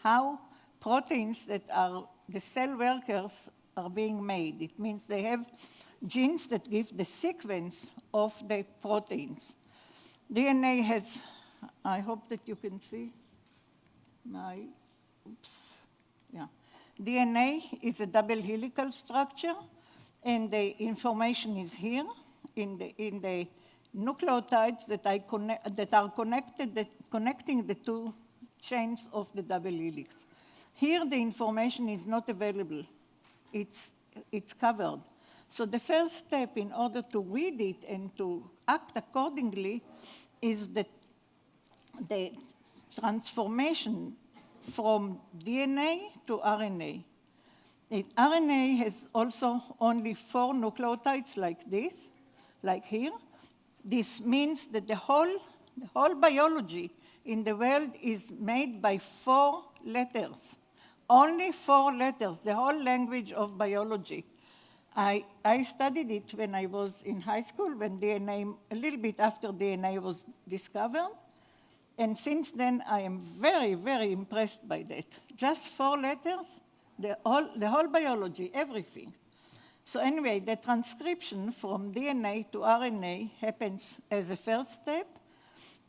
how proteins that are the cell workers are being made. It means they have genes that give the sequence of the proteins. DNA has, I hope that you can see DNA is a double helical structure, and the information is here in the nucleotides that are connecting the two chains of the double helix. Here, the information is not available. It's covered. So the first step in order to read it and to act accordingly is the transformation from DNA to RNA. RNA has also only 4 nucleotides like this, like here. This means that the whole biology in the world is made by 4 letters. Only 4 letters, the whole language of biology. I studied it when I was in high school, when DNA, a little bit after DNA was discovered. And since then, I am very, very impressed by that. Just 4 letters, the whole biology, everything. So anyway, the transcription from DNA to RNA happens as a first step.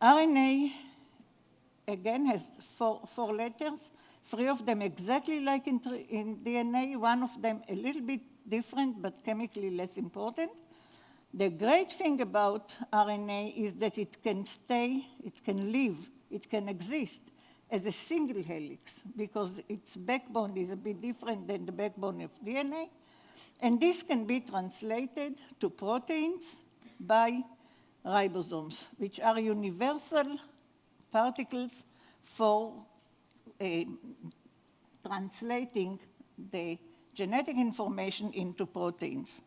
RNA again, has four letters, 3 of them exactly like in DNA, 1 of them a little bit different, but chemically less important. The great thing about RNA is that it can stay, it can live, it can exist as a single helix, because its backbone is a bit different than the backbone of DNA. And this can be translated to proteins by ribosomes, which are universal particles for translating the genetic information into proteins.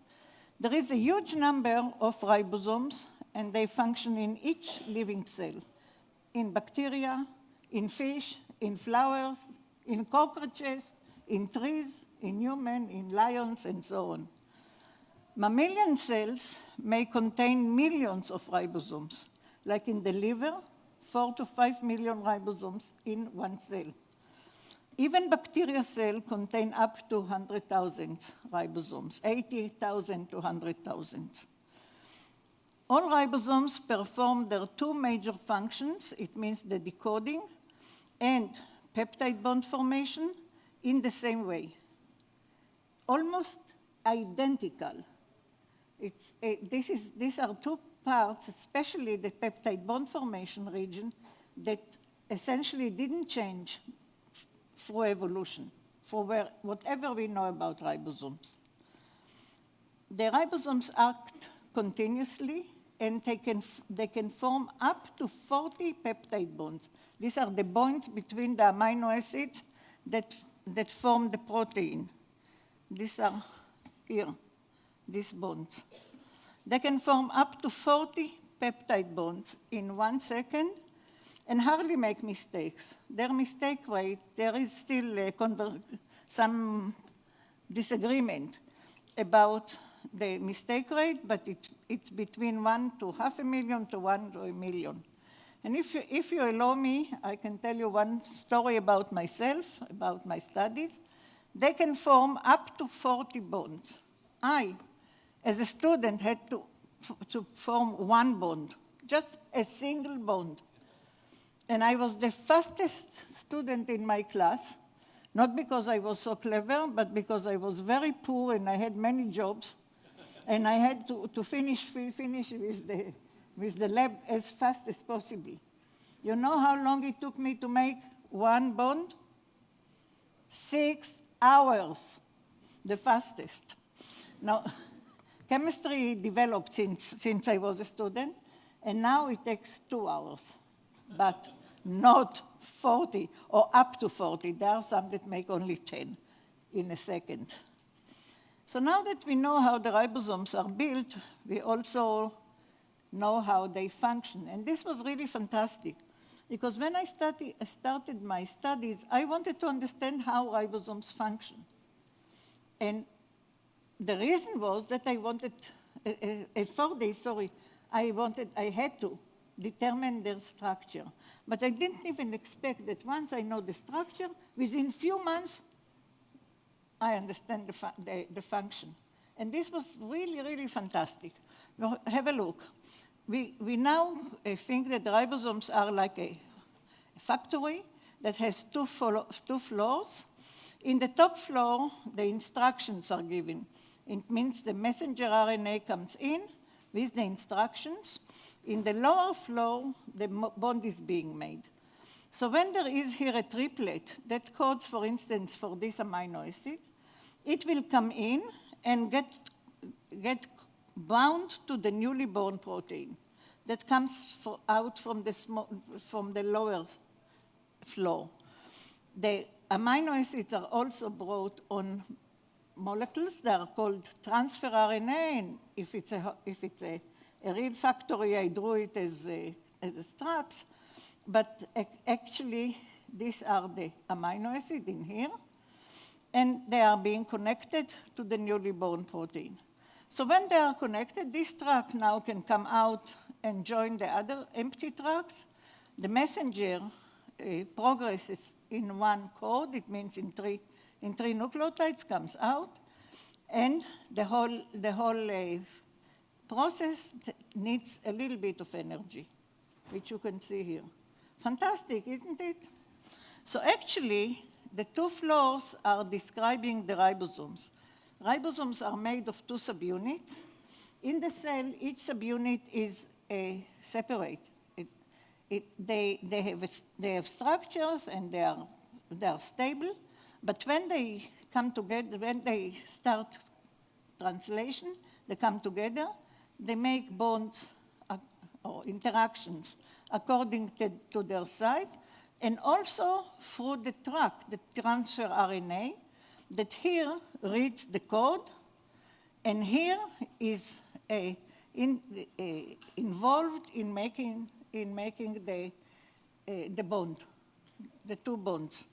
There is a huge number of ribosomes, and they function in each living cell, in bacteria, in fish, in flowers, in cockroaches, in trees, in humans, in lions, and so on. Mammalian cells may contain millions of ribosomes, like in the liver, 4 to 5 million ribosomes in one cell. Even bacteria cells contain up to 100,000 ribosomes, 80,000 to 100,000. All ribosomes perform their 2 major functions. It means the decoding and peptide bond formation in the same way, almost identical. These are 2 parts, especially the peptide bond formation region, that essentially didn't change through evolution, for whatever we know about ribosomes. The ribosomes act continuously, and they can form up to 40 peptide bonds. These are the bonds between the amino acids that form the protein. These are here, these bonds. They can form up to 40 peptide bonds in 1 second and hardly make mistakes. Their mistake rate, there is still some disagreement about the mistake rate, but it's between 1 to 500,000 to 1 to 1 million. And if you allow me, I can tell you one story about myself, about my studies. They can form up to 40 bonds. I, as a student, had to form 1 bond, just a single bond. And I was the fastest student in my class, not because I was so clever, but because I was very poor and I had many jobs. And I had to finish with the lab as fast as possible. You know how long it took me to make 1 bond? 6 hours, the fastest. Now, chemistry developed since I was a student, and now it takes 2 hours, but not 40 or up to 40. There are some that make only 10 in a second. So now that we know how the ribosomes are built, we also know how they function. And this was really fantastic, because when I started my studies, I wanted to understand how ribosomes function. And the reason was that I wanted, I had to determine their structure. But I didn't even expect that once I know the structure, within few months, I understand the function. And this was really, really fantastic. Now, have a look. We now think that the ribosomes are like a factory that has two floors. In the top floor, the instructions are given. It means the messenger RNA comes in with the instructions. In the lower floor, the bond is being made. So when there is here a triplet that codes, for instance, for this amino acid, it will come in and get bound to the newly born protein that comes out from the lower floor. The amino acids are also brought on molecules that are called transfer RNA, and if it's a real factory, I drew it as structs, but actually these are the amino acid in here, and they are being connected to the newly born protein. So when they are connected, this track now can come out and join the other empty tracks. The messenger progresses in one code, it means in three nucleotides, comes out, and the whole process needs a little bit of energy, which you can see here. Fantastic, isn't it? So actually, the two floors are describing the ribosomes. Ribosomes are made of two subunits. In the cell, each subunit is separate. They have structures and they are stable, but when they come together, when they start translation, they come together, they make bonds or interactions according to their size, and also through the track, the transfer RNA, that here reads the code, and here is involved in making the bond, the two bonds.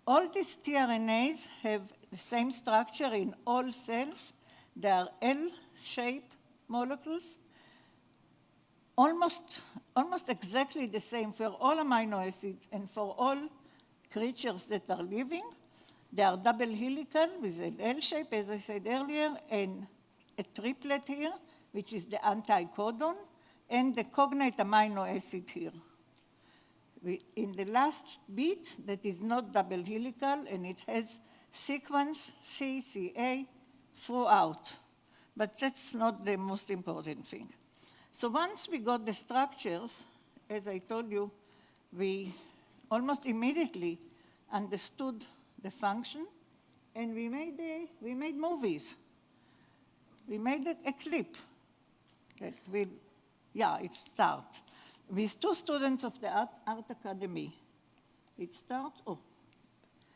All these tRNAs have the same structure in all cells. They are L-shaped molecules, almost exactly the same for all amino acids and for all creatures that are living. They are double helical with an L shape, as I said earlier, and a triplet here, which is the anti-codon, and the cognate amino acid here. In the last bit, that is not double helical, and it has sequence CCA throughout. But that's not the most important thing. So once we got the structures, as I told you, we almost immediately understood the function, and we made movies. We made a clip that will, it starts. With two students of the Art Academy. It starts,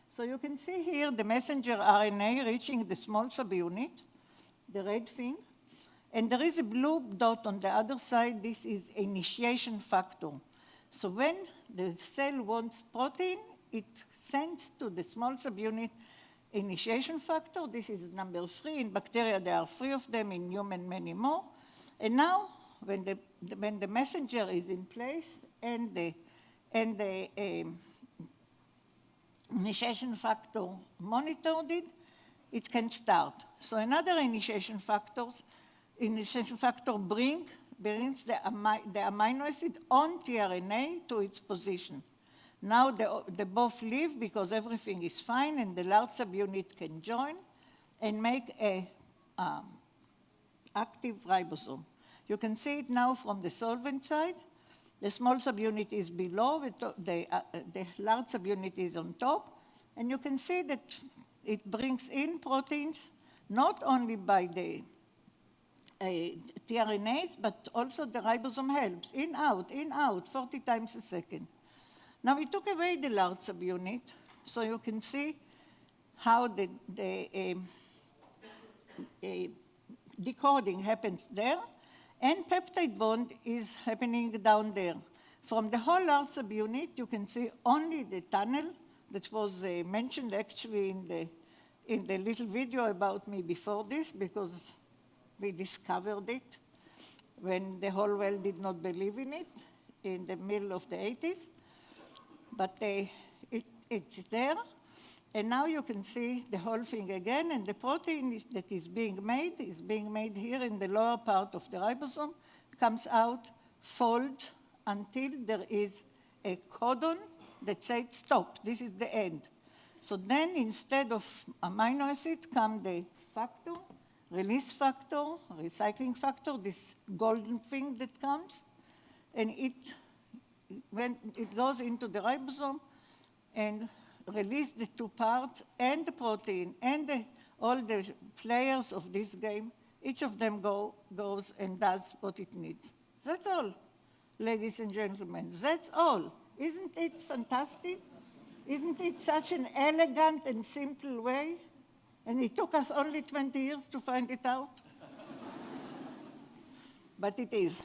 So you can see here the messenger RNA reaching the small subunit, the red thing, and there is a blue dot on the other side. This is initiation factor. So when the cell wants protein, it sends to the small subunit initiation factor. This is number 3. In bacteria, there are 3 of them. In human, many more. And now, when the messenger is in place and the initiation factor monitored it can start. So another initiation factor brings the amino acid on tRNA to its position. Now they both leave because everything is fine and the large subunit can join and make a active ribosome. You can see it now from the solvent side. The small subunit is below, the large subunit is on top, and you can see that it brings in proteins not only by the tRNAs, but also the ribosome helps, in, out, 40 times a second. Now we took away the large subunit, so you can see how the decoding happens there, and peptide bond is happening down there. From the whole large subunit, you can see only the tunnel that was mentioned actually in the little video about me before this, because we discovered it when the whole world did not believe in it in the middle of the 80s. But it's there. And now you can see the whole thing again, and the protein that is being made here in the lower part of the ribosome, comes out, folds until there is a codon that says stop, this is the end. So then instead of amino acid come the factor, release factor, recycling factor, this golden thing that comes, and when it goes into the ribosome and release the 2 parts and the protein and all the players of this game, each of them goes and does what it needs. That's all, ladies and gentlemen, that's all. Isn't it fantastic? Isn't it such an elegant and simple way? And it took us only 20 years to find it out. But it is.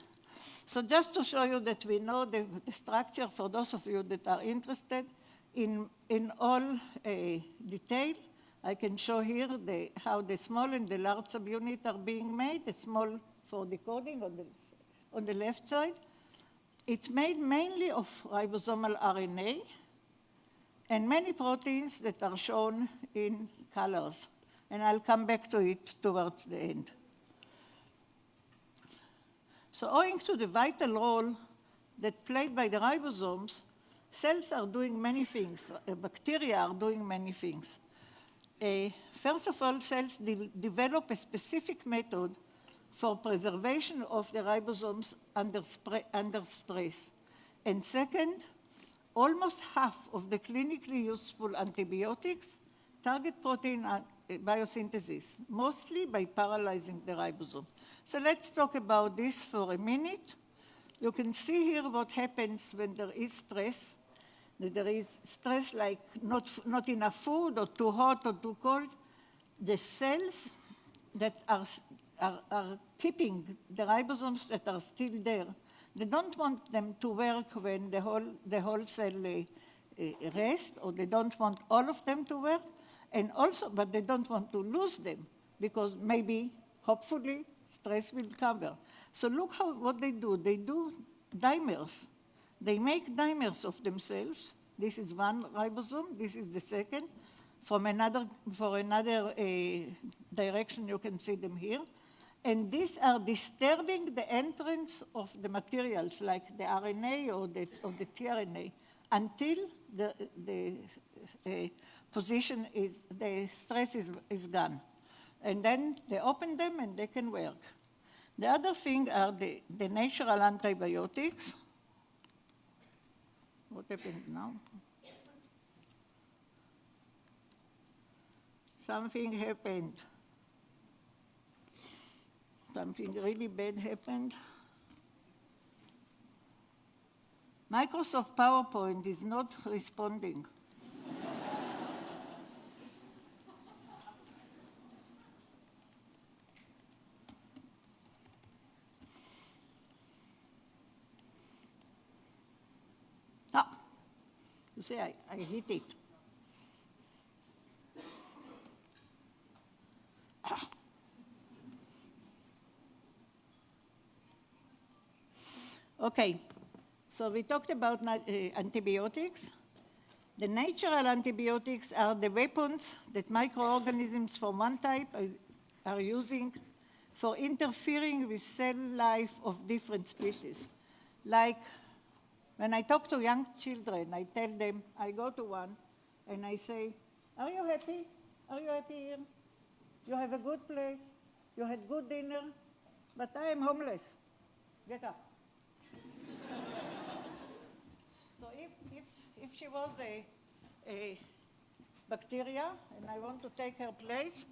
So just to show you that we know the structure, for those of you that are interested, in all detail, I can show here how the small and the large subunit are being made, the small for decoding on the left side. It's made mainly of ribosomal RNA and many proteins that are shown in colors. And I'll come back to it towards the end. So owing to the vital role that played by the ribosomes, cells are doing many things. Bacteria are doing many things. First of all, cells develop a specific method for preservation of the ribosomes under stress. And second, almost half of the clinically useful antibiotics target protein biosynthesis, mostly by paralyzing the ribosome. So let's talk about this for a minute. You can see here what happens when there is stress. There is stress like not enough food or too hot or too cold. The cells that are keeping the ribosomes that are still there, they don't want them to work when the whole cell rest, or they don't want all of them to work, and also, but they don't want to lose them because maybe, hopefully, stress will cover. So look what they do. They do dimers. They make dimers of themselves. This is one ribosome. This is the second. For another direction, you can see them here. And these are disturbing the entrance of the materials, like the RNA or the tRNA, until the stress is gone. And then they open them and they can work. The other thing are the natural antibiotics. What happened now? Something happened. Something really bad happened. Microsoft PowerPoint is not responding. You see, I hit it. Okay, so we talked about antibiotics. The natural antibiotics are the weapons that microorganisms from one type are using for interfering with cell life of different species. Like when I talk to young children, I tell them, I go to one and I say, are you happy? Are you happy here? You have a good place? You had good dinner? But I am homeless. Get up. So if she was a bacteria and I want to take her place,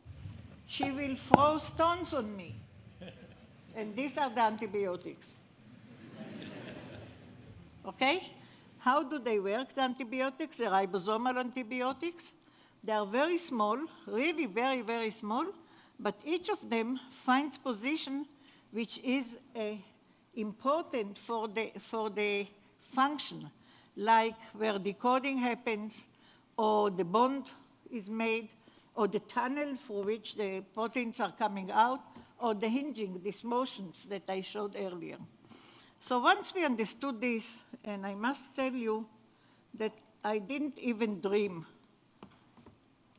she will throw stones on me. And these are the antibiotics. Okay? How do they work, the antibiotics, the ribosomal antibiotics? They are very small, really very, very small, but each of them finds position which is important for the function, like where decoding happens, or the bond is made, or the tunnel through which the proteins are coming out, or the hinging, these motions that I showed earlier. So once we understood this, and I must tell you that I didn't even dream.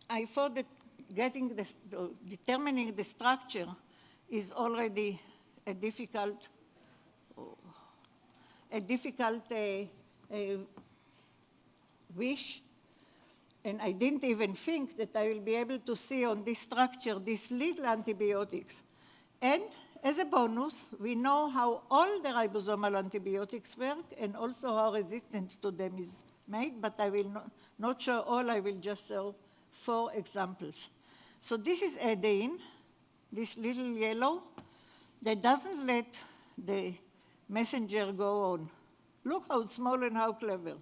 I thought that determining the structure is already a difficult wish, and I didn't even think that I will be able to see on this structure these little antibiotics. And as a bonus, we know how all the ribosomal antibiotics work and also how resistance to them is made, but I will not show all, I will just show 4 examples. So this is adenine, this little yellow, that doesn't let the messenger go on. Look how small and how clever.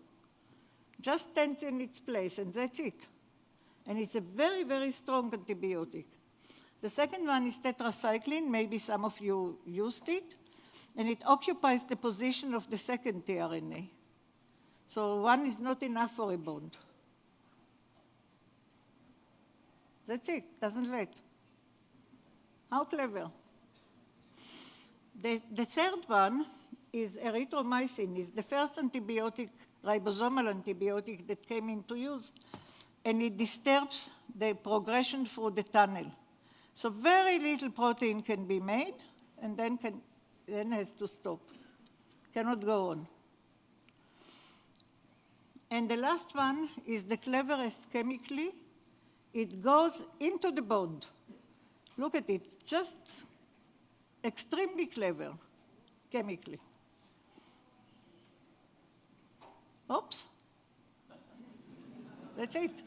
Just stands in its place, and that's it. And it's a very, very strong antibiotic. The second one is tetracycline. Maybe some of you used it. And it occupies the position of the second tRNA. So one is not enough for a bond. That's it, doesn't let. How clever. The third one is erythromycin. It's the first antibiotic, ribosomal antibiotic that came into use. And it disturbs the progression through the tunnel. So very little protein can be made, and then has to stop. Cannot go on. And the last one is the cleverest chemically. It goes into the bond. Look at it, just extremely clever chemically. Oops. That's it.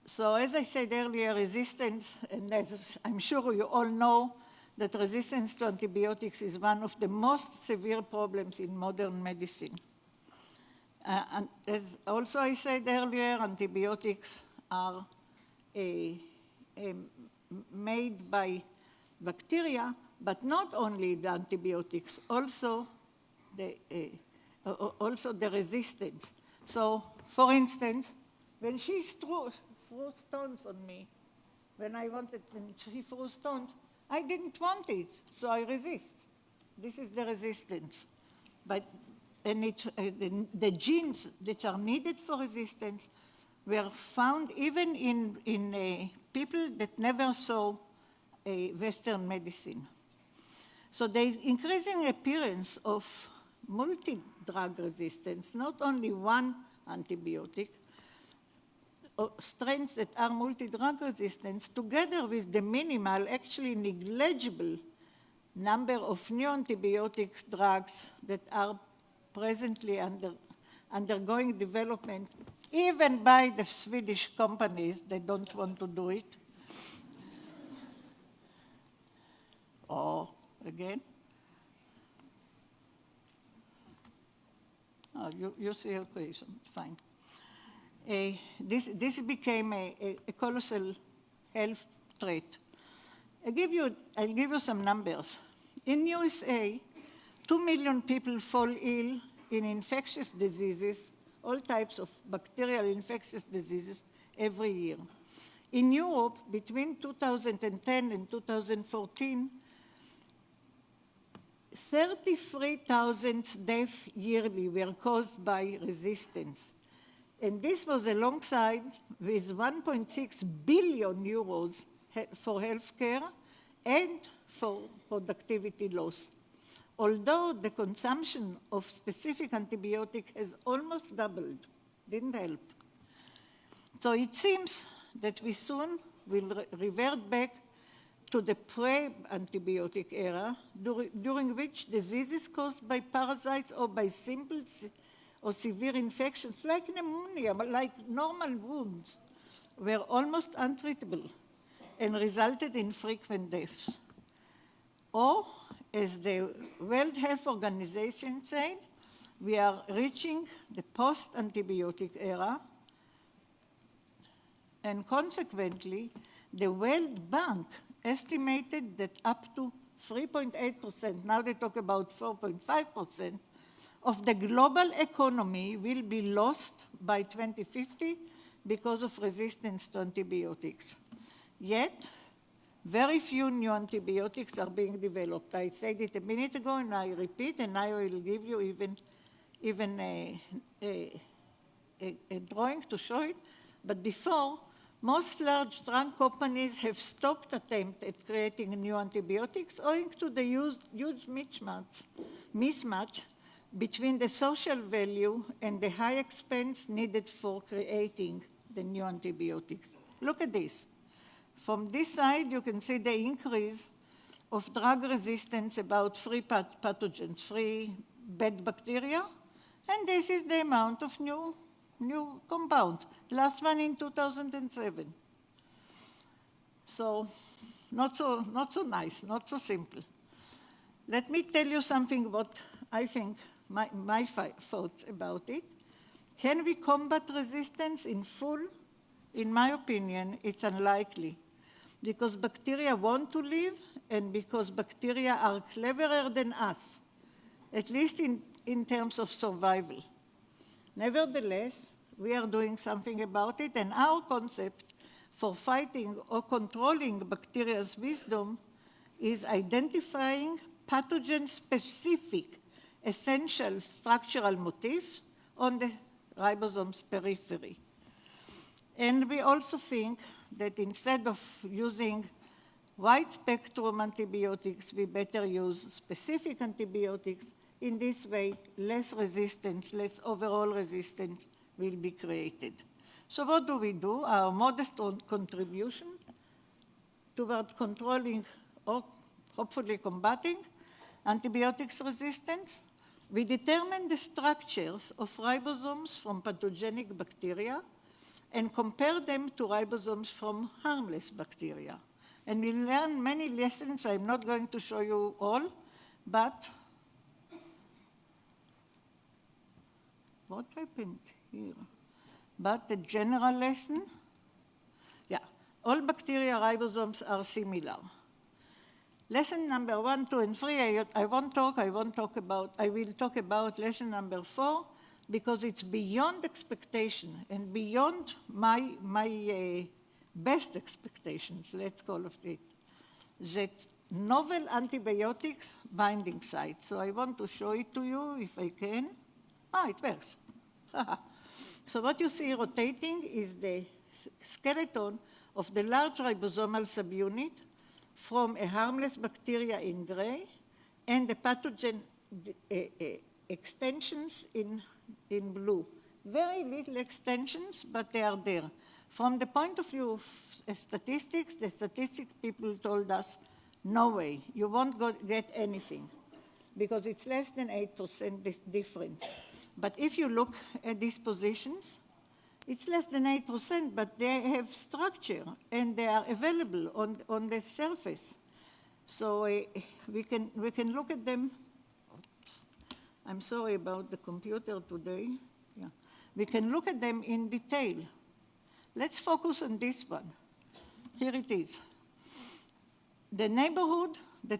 So as I said earlier, resistance, and as I'm sure you all know, that resistance to antibiotics is one of the most severe problems in modern medicine. And as also I said earlier, antibiotics are made by bacteria, but not only the antibiotics, also the resistance. So, for instance, when she threw stones on me, when she threw stones, I didn't want it, so I resist. This is the resistance. But the genes that are needed for resistance were found even in people that never saw Western medicine. So the increasing appearance of multi-drug resistance, not only one antibiotic, strains that are multi-drug resistance, together with the minimal, actually negligible number of new antibiotics drugs that are presently undergoing development, even by the Swedish companies, they don't want to do it. Or, again. Oh, you see equation, fine. This became a colossal health threat. I'll give you some numbers. In USA, 2 million people fall ill in infectious diseases, all types of bacterial infectious diseases, every year. In Europe, between 2010 and 2014, 33,000 deaths yearly were caused by resistance. And this was alongside with 1.6 billion euros for healthcare and for productivity loss. Although the consumption of specific antibiotic has almost doubled, didn't help. So it seems that we soon will revert back to the pre-antibiotic era, during which diseases caused by parasites or by simple or severe infections, like pneumonia, like normal wounds, were almost untreatable and resulted in frequent deaths. Or, as the World Health Organization said, we are reaching the post-antibiotic era, and consequently, the World Bank estimated that up to 3.8%, now they talk about 4.5%, of the global economy will be lost by 2050 because of resistance to antibiotics. Yet, very few new antibiotics are being developed. I said it a minute ago, and I repeat, and I will give you even a drawing to show it. But before, most large drug companies have stopped attempts at creating new antibiotics owing to the huge mismatch between the social value and the high expense needed for creating the new antibiotics. Look at this. From this side, you can see the increase of drug resistance about 3 pathogens, 3 bad bacteria, and this is the amount of new compounds. Last one in 2007. So, not so nice, not so simple. Let me tell you something what I think, my thoughts about it. Can we combat resistance in full? In my opinion, it's unlikely, because bacteria want to live and because bacteria are cleverer than us, at least in terms of survival. Nevertheless, we are doing something about it, and our concept for fighting or controlling bacteria's wisdom is identifying pathogen-specific essential structural motifs on the ribosome's periphery. And we also think that instead of using wide-spectrum antibiotics, we better use specific antibiotics in this way, less resistance, less overall resistance will be created. So what do? Our modest contribution toward controlling or hopefully combating antibiotics resistance. We determine the structures of ribosomes from pathogenic bacteria and compare them to ribosomes from harmless bacteria. And we learn many lessons. I'm not going to show you all, but what happened here? But the general lesson, all bacteria ribosomes are similar. Lesson number 1, 2, and 3, I will talk about lesson number 4, because it's beyond expectation and beyond my best expectations, let's call it, that novel antibiotics binding sites. So I want to show it to you if I can. It works. So what you see rotating is the skeleton of the large ribosomal subunit from a harmless bacteria in gray and the pathogen extensions in blue. Very little extensions, but they are there. From the point of view of statistics, the statistics people told us, no way, you won't get anything, because it's less than 8% difference. But if you look at these positions, it's less than 8%, but they have structure and they are available on the surface. So we can look at them. I'm sorry about the computer today. Yeah. We can look at them in detail. Let's focus on this one. Here it is. The neighborhood, the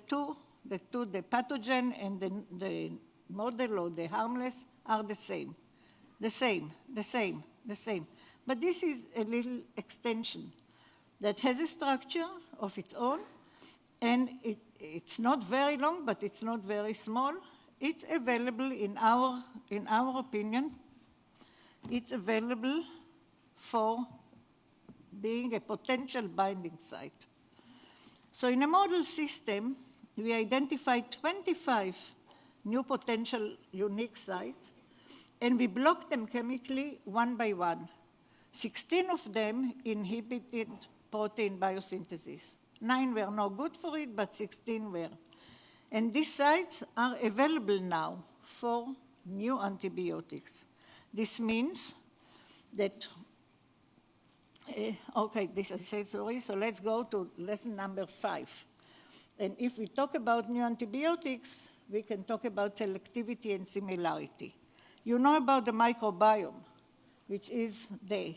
pathogen and the model or the harmless are the same. The same. But this is a little extension that has a structure of its own, and it's not very long, but it's not very small. It's available in our opinion. It's available for being a potential binding site. So in a model system, we identified 25 new potential unique sites, and we blocked them chemically one by one. 16 of them inhibited protein biosynthesis. 9 were no good for it, but 16 were. And these sites are available now for new antibiotics. This means that, so let's go to lesson number 5. And if we talk about new antibiotics, we can talk about selectivity and similarity. You know about the microbiome, which is the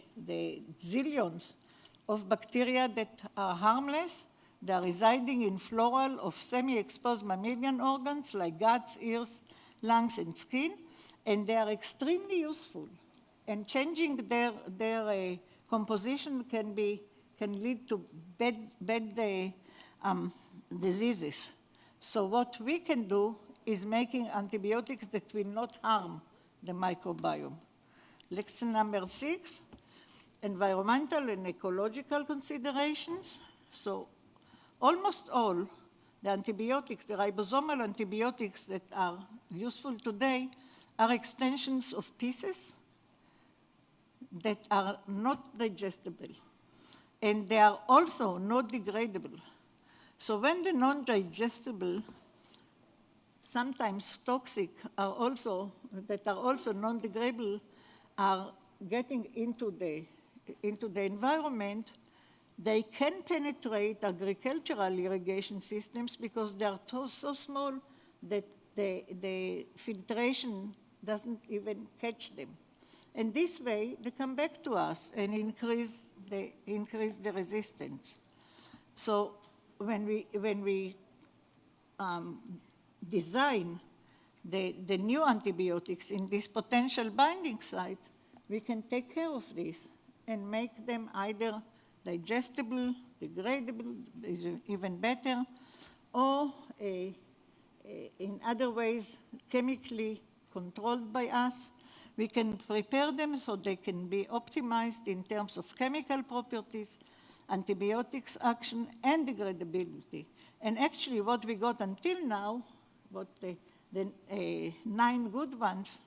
zillions of bacteria that are harmless. They are residing in floral of semi-exposed mammalian organs like guts, ears, lungs, and skin, and they are extremely useful. And changing their composition can lead to bad diseases. So what we can do is making antibiotics that will not harm the microbiome. Lesson number 6, environmental and ecological considerations. So almost all the antibiotics, the ribosomal antibiotics that are useful today are extensions of pieces that are not digestible. And they are also not degradable. So when the non-digestible, sometimes toxic, that are also non-degradable, are getting into the environment, they can penetrate agricultural irrigation systems because they are so small that the filtration doesn't even catch them. And this way, they come back to us and increase the resistance. So when we design the new antibiotics in this potential binding site, we can take care of this and make them either digestible, degradable, is even better, or in other ways chemically controlled by us. We can prepare them so they can be optimized in terms of chemical properties, antibiotics action, and degradability. And actually what we got until now, what the 9 good ones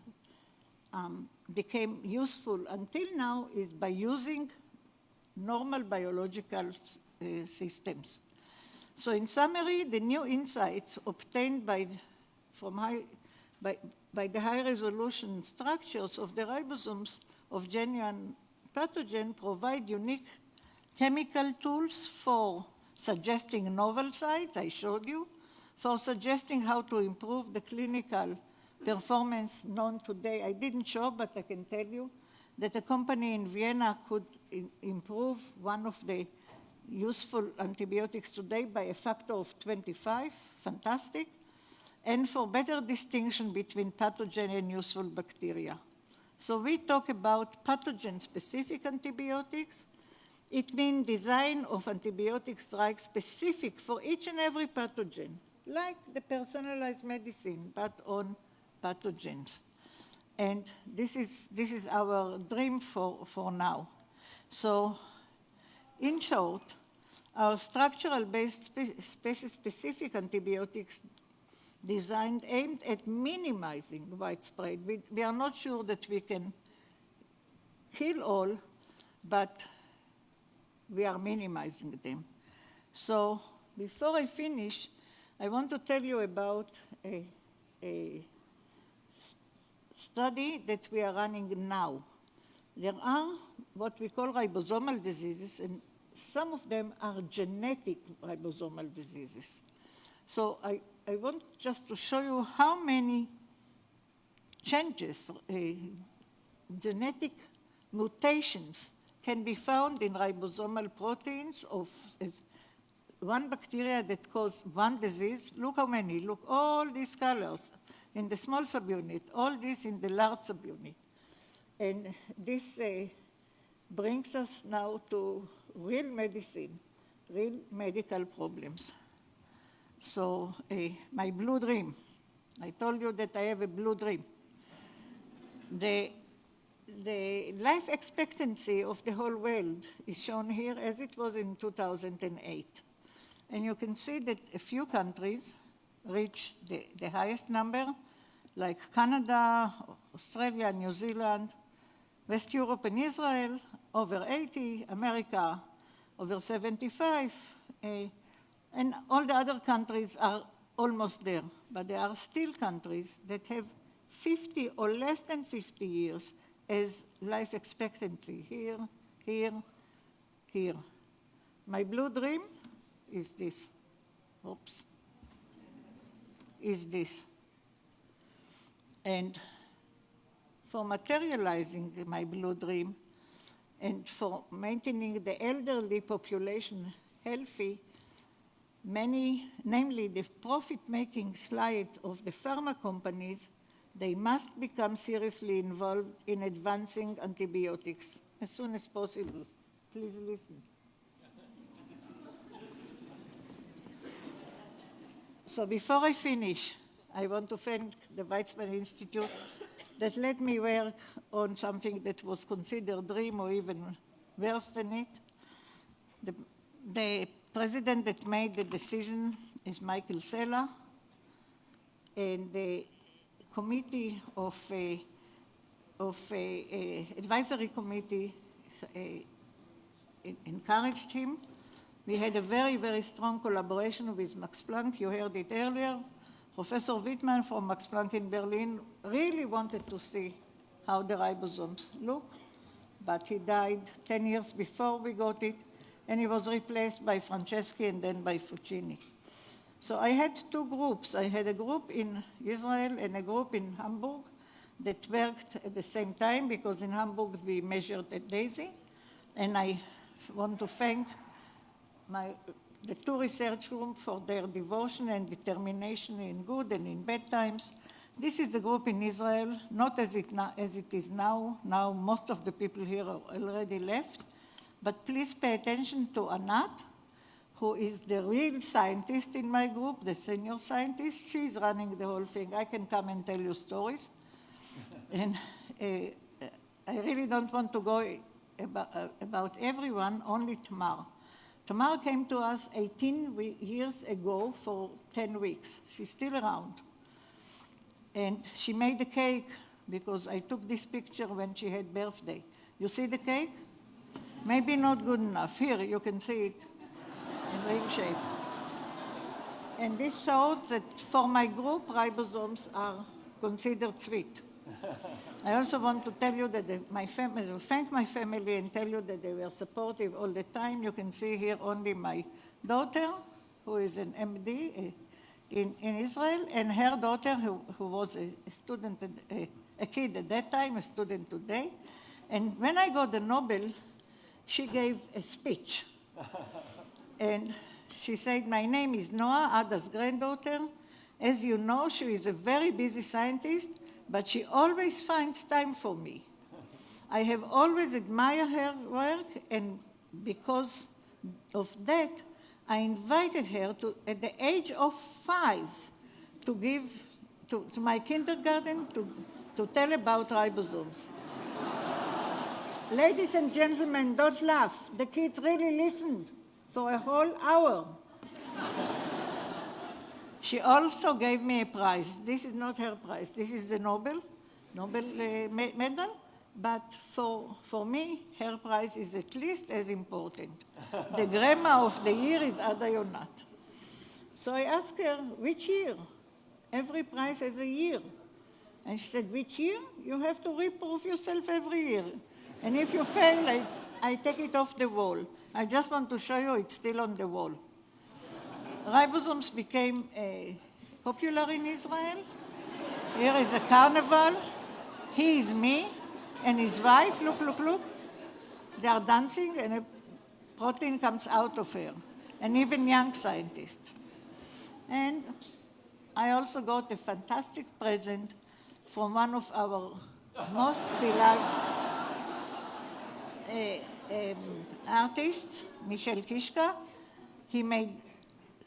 became useful until now is by using normal biological systems. So in summary, the new insights obtained by the high-resolution structures of the ribosomes of genuine pathogen provide unique chemical tools for suggesting novel sites, I showed you, for suggesting how to improve the clinical performance known today. I didn't show, but I can tell you that a company in Vienna could improve one of the useful antibiotics today by a factor of 25, fantastic, and for better distinction between pathogen and useful bacteria. So we talk about pathogen-specific antibiotics. It means design of antibiotic strikes specific for each and every pathogen, like the personalized medicine, but on pathogens. And this is our dream for now. So in short, our structural-based species-specific antibiotics designed aimed at minimizing widespread. We are not sure that we can kill all, but we are minimizing them. So before I finish, I want to tell you about a study that we are running now. There are what we call ribosomal diseases, and some of them are genetic ribosomal diseases. So I want just to show you how many changes, genetic mutations can be found in ribosomal proteins of one bacteria that causes one disease. Look how many, look, all these colors in the small subunit, all this in the large subunit. And this brings us now to real medicine, real medical problems. So my blue dream, I told you that I have a blue dream. The life expectancy of the whole world is shown here as it was in 2008. And you can see that a few countries reach the highest number, like Canada, Australia, New Zealand, West Europe and Israel, over 80, America, over 75, and all the other countries are almost there. But there are still countries that have 50 or less than 50 years as life expectancy, here, here, here. My blue dream is this. Oops. Is this. And for materializing my blue dream and for maintaining the elderly population healthy, many, namely the profit-making slide of the pharma companies, they must become seriously involved in advancing antibiotics as soon as possible. Please listen. So before I finish, I want to thank the Weizmann Institute that let me work on something that was considered a dream or even worse than it. The president that made the decision is Michael Sella, and the committee of advisory committee encouraged him. We had a very, very strong collaboration with Max Planck. You heard it earlier. Professor Wittmann from Max Planck in Berlin really wanted to see how the ribosomes look, but he died 10 years before we got it, and he was replaced by Franceschi and then by Fucini. So I had two groups. I had a group in Israel and a group in Hamburg that worked at the same time, because in Hamburg we measured at DAISY, and I want to thank the two research groups for their devotion and determination in good and in bad times. This is the group in Israel, not as it is now. Now most of the people here are already left. But please pay attention to Anat, who is the real scientist in my group, the senior scientist. She's running the whole thing. I can come and tell you stories. And I really don't want to go about everyone, only Tamar. Tamar came to us 18 years ago for 10 weeks. She's still around. And she made a cake because I took this picture when she had birthday. You see the cake? Maybe not good enough. Here, you can see it in real shape. And this shows that for my group, ribosomes are considered sweet. I also want to tell you that thank my family and tell you that they were supportive all the time. You can see here only my daughter, who is an MD in Israel, and her daughter, who was a student, a kid at that time, a student today. And when I got the Nobel, she gave a speech. And she said, my name is Noah, Ada's granddaughter. As you know, she is a very busy scientist, but she always finds time for me. I have always admired her work, and because of that, I invited her to, at the age of 5, to give to my kindergarten to tell about ribosomes. Ladies and gentlemen, don't laugh. The kids really listened for a whole hour. She also gave me a prize. This is not her prize. This is the Nobel medal. But for me, her prize is at least as important. The grandma of the year is Ada Yonath. So I asked her, which year? Every prize has a year. And she said, which year? You have to reprove yourself every year. And if you fail, I take it off the wall. I just want to show you it's still on the wall. Ribosomes became popular in Israel. Here is a carnival. He is me and his wife. Look, look, look. They are dancing and a protein comes out of her. And even young scientists. And I also got a fantastic present from one of our most beloved artists, Michel Kishka. He made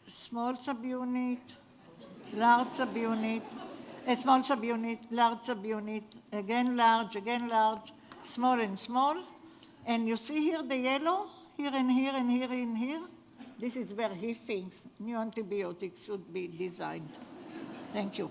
small subunit, large subunit, a small subunit, large subunit, again large, small and small. And you see here the yellow, here and here and here and here. This is where he thinks new antibiotics should be designed. Thank you.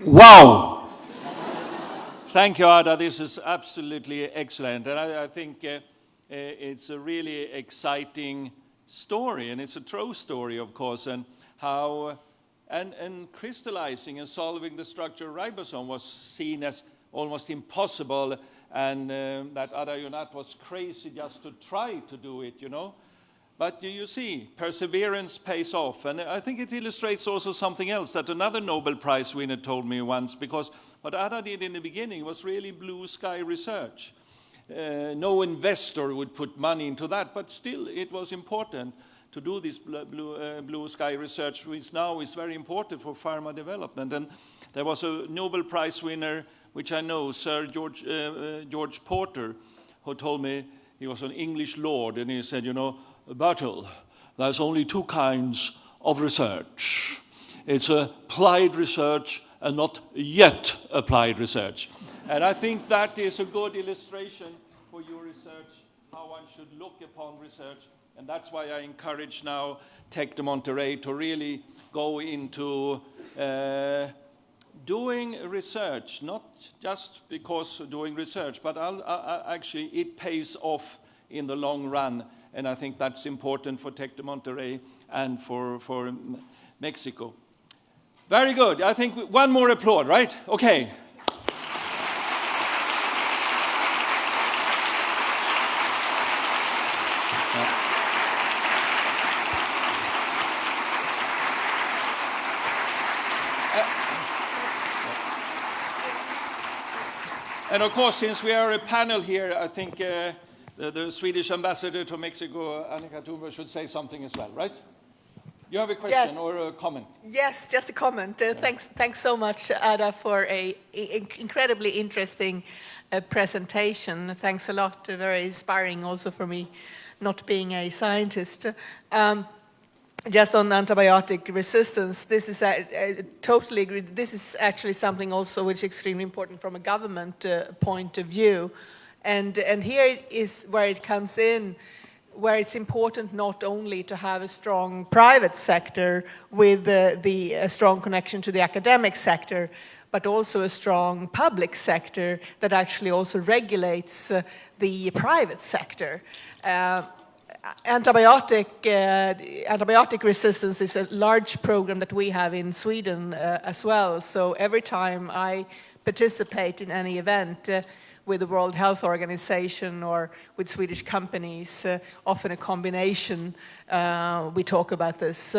Wow! Thank you, Ada. This is absolutely excellent. And I think it's a really exciting story, and it's a true story, of course, and how and crystallizing and solving the structure of ribosome was seen as almost impossible, and that Ada Yonath was crazy just to try to do it, you know. But you see, perseverance pays off. And I think it illustrates also something else that another Nobel Prize winner told me once, because what Ada did in the beginning was really blue sky research. No investor would put money into that, but still it was important to do this blue sky research, which now is very important for pharma development. And there was a Nobel Prize winner, which I know, Sir George Porter, who told me, he was an English lord, and he said, you know, Bertil, there's only two kinds of research. It's applied research and not yet applied research. And I think that is a good illustration for your research, how one should look upon research. And that's why I encourage now Tech de Monterrey to really go into doing research, not just because doing research, but actually it pays off in the long run. And I think that's important for Tech de Monterrey and for Mexico. Very good. I think one more applaud, right? Okay. And of course, since we are a panel here, I think the Swedish ambassador to Mexico, Annika, should say something as well, right? You have a question Yes. or a comment? Yes, just a comment. Thanks so much, Ada, for a incredibly interesting presentation. Thanks a lot. Very inspiring also for me, not being a scientist. Just on antibiotic resistance, this is I totally agree. This is actually something also which is extremely important from a government point of view, and here is where it comes in, where it's important not only to have a strong private sector with a strong connection to the academic sector, but also a strong public sector that actually also regulates the private sector. Antibiotic resistance is a large program that we have in Sweden as well. So every time I participate in any event with the World Health Organization or with Swedish companies, often a combination, we talk about this.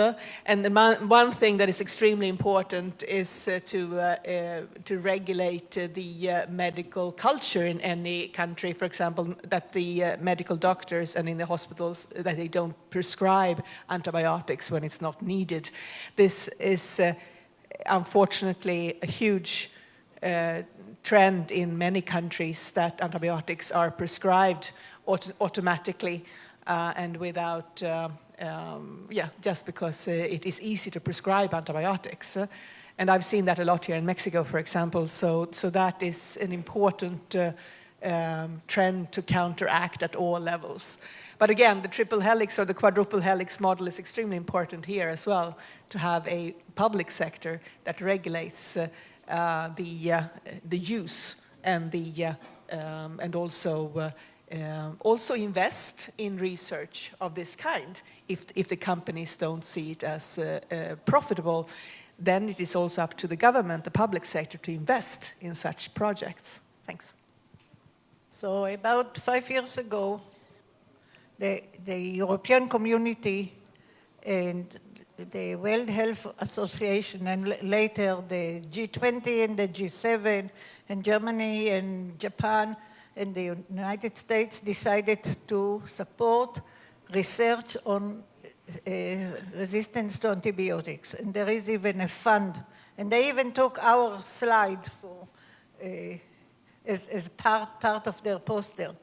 And one thing that is extremely important is to regulate the medical culture in any country. For example, that the medical doctors and in the hospitals, that they don't prescribe antibiotics when it's not needed. This is unfortunately a huge trend in many countries, that antibiotics are prescribed automatically and without, just because it is easy to prescribe antibiotics. And I've seen that a lot here in Mexico, for example. So that is an important trend to counteract at all levels. But again, the triple helix or the quadruple helix model is extremely important here as well, to have a public sector that regulates the use and and also invest in research of this kind. If the companies don't see it as profitable, then it is also up to the government, the public sector, to invest in such projects. Thanks. So about 5 years ago, the European Community and the World Health Association, and later the G20 and the G7, and Germany and Japan and the United States decided to support research on resistance to antibiotics. And there is even a fund. And they even took our slide for, as part of their poster.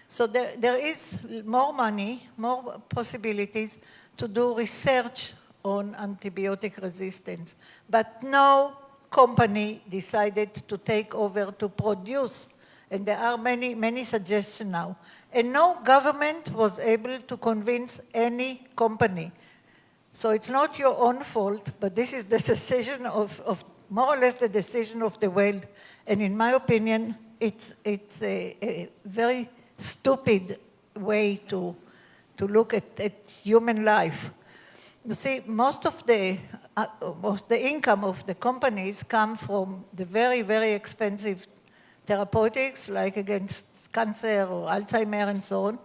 So there is more money, more possibilities to do research on antibiotic resistance. But no company decided to take over to produce, and there are many suggestions now. And no government was able to convince any company. So it's not your own fault, but this is the decision of more or less the decision of the world. And in my opinion, it's a very stupid way to look at human life. You see, most of the income of the companies come from the very, very expensive therapeutics, like against cancer or Alzheimer and so on,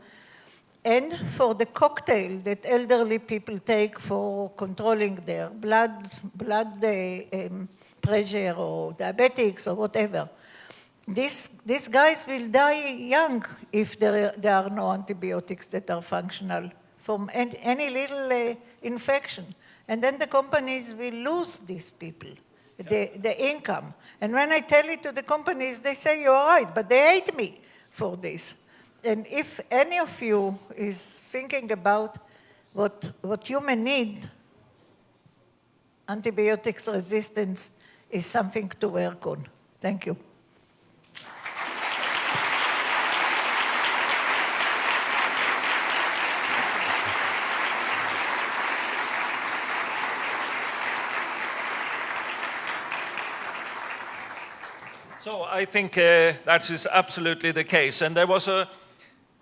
and for the cocktail that elderly people take for controlling their blood pressure or diabetics or whatever. These guys will die young if there are no antibiotics that are functional from any little infection. And then the companies will lose these people, the income. And when I tell it to the companies, they say, you're right, but they hate me for this. And if any of you is thinking about what humans need, antibiotics resistance is something to work on. Thank you. So I think that is absolutely the case. And there was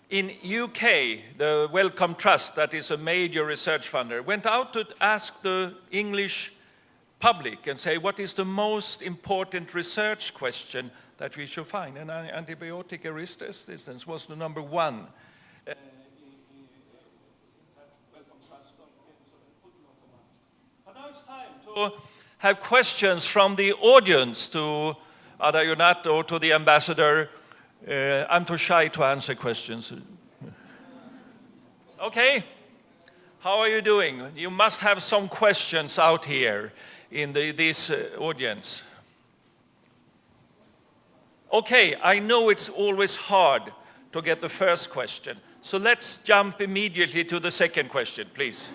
in UK, the Wellcome Trust, that is a major research funder, went out to ask the English public and say, what is the most important research question that we should find? And antibiotic resistance was the number one. But now it's time to have questions from the audience to Ada Yonath or to the ambassador. I'm too shy to answer questions. Okay. How are you doing? You must have some questions out here in this audience. Okay, I know it's always hard to get the first question, so let's jump immediately to the second question, please.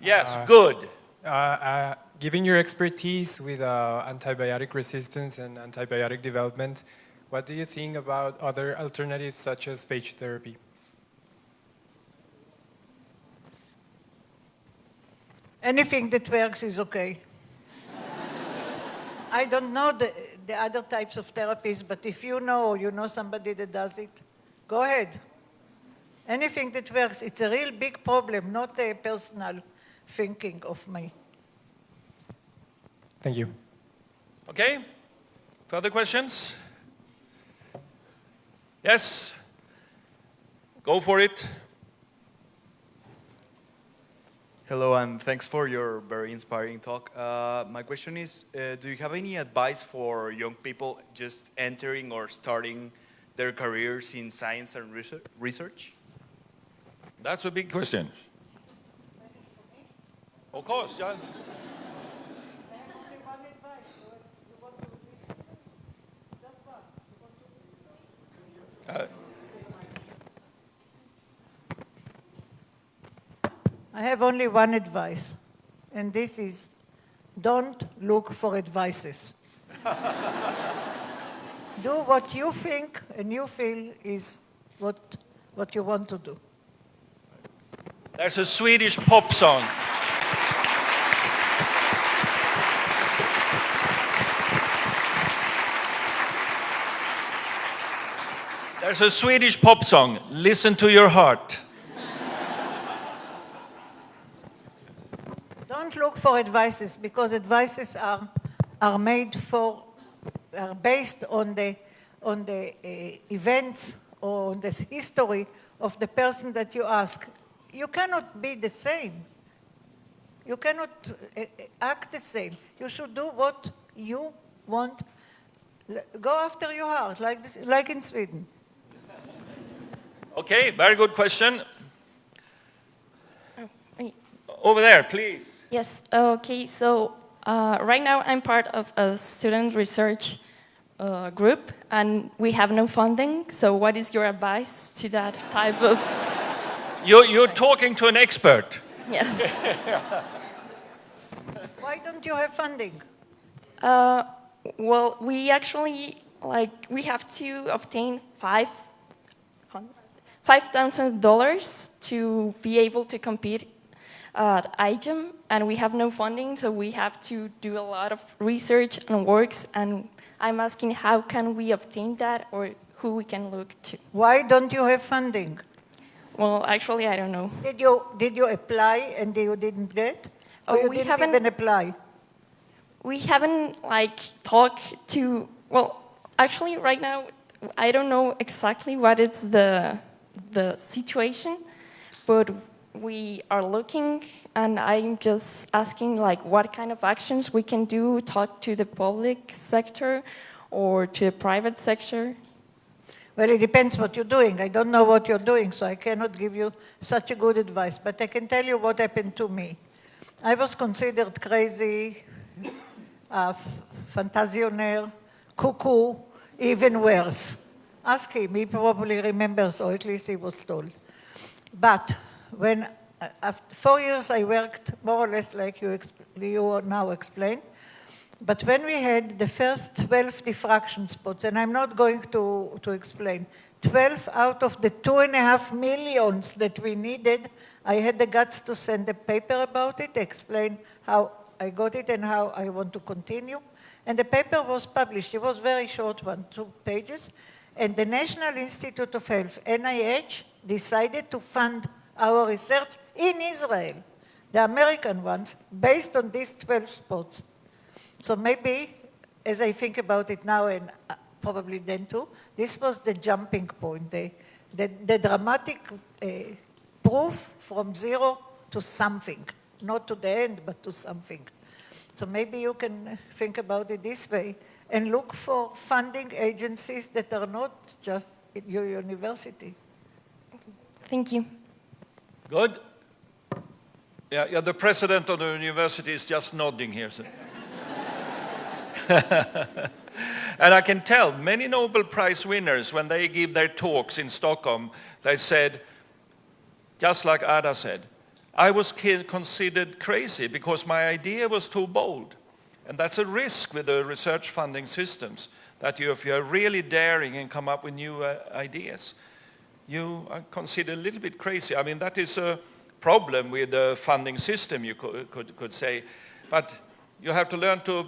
Yes, good. Given your expertise with antibiotic resistance and antibiotic development, what do you think about other alternatives such as phage therapy? Anything that works is okay. I don't know the other types of therapies, but if you know somebody that does it, go ahead. Anything that works, it's a real big problem, not a personal thinking of me. Thank you. Okay, further questions? Yes, go for it. Hello, and thanks for your very inspiring talk. My question is, do you have any advice for young people just entering or starting their careers in science and research? That's a big question. Of course, yeah. I have only one advice, and this is, don't look for advices. Do what you think and you feel is what you want to do. There's a Swedish pop song. There's a Swedish pop song, Listen to Your Heart. Don't look for advices, because advices are based on the events or on the history of the person that you ask. You cannot be the same. You cannot act the same. You should do what you want. Go after your heart, like in Sweden. Okay, very good question. Over there, please. Yes, okay, so right now I'm part of a student research group, and we have no funding, so what is your advice to that type of... You're talking to an expert. Yes. Why don't you have funding? Well, we actually, we have to obtain $5,000 to be able to compete at IGEM, and we have no funding, so we have to do a lot of research and works, and I'm asking how can we obtain that, or who we can look to. Why don't you have funding? Well, actually, I don't know. Did you apply and you didn't get? Or you didn't even apply? We haven't talked to, well, actually right now, I don't know exactly what is the situation, but we are looking, and I'm just asking what kind of actions we can do, talk to the public sector or to the private sector. Well, it depends what you're doing. I don't know what you're doing, so I cannot give you such a good advice, but I can tell you what happened to me. I was considered crazy, fantasionaire, cuckoo, even worse. Ask him, he probably remembers, or at least he was told. But when, after 4 years, I worked more or less like you now explained. But when we had the first 12 diffraction spots, and I'm not going to explain, 12 out of the 2.5 million that we needed, I had the guts to send a paper about it, explain how I got it and how I want to continue. And the paper was published. It was a very short one, 2 pages. And the National Institute of Health, NIH, decided to fund our research in Israel, the American ones, based on these 12 spots. So maybe, as I think about it now, and probably then too, this was the jumping point, the dramatic proof from zero to something, not to the end, but to something. So maybe you can think about it this way and look for funding agencies that are not just your university. Thank you. Good. Yeah, the president of the university is just nodding here. So. And I can tell many Nobel Prize winners, when they give their talks in Stockholm, they said, just like Ada said, I was considered crazy because my idea was too bold. And that's a risk with the research funding systems, that if you're really daring and come up with new ideas, you are considered a little bit crazy. I mean, that is a problem with the funding system, you could say. But you have to learn to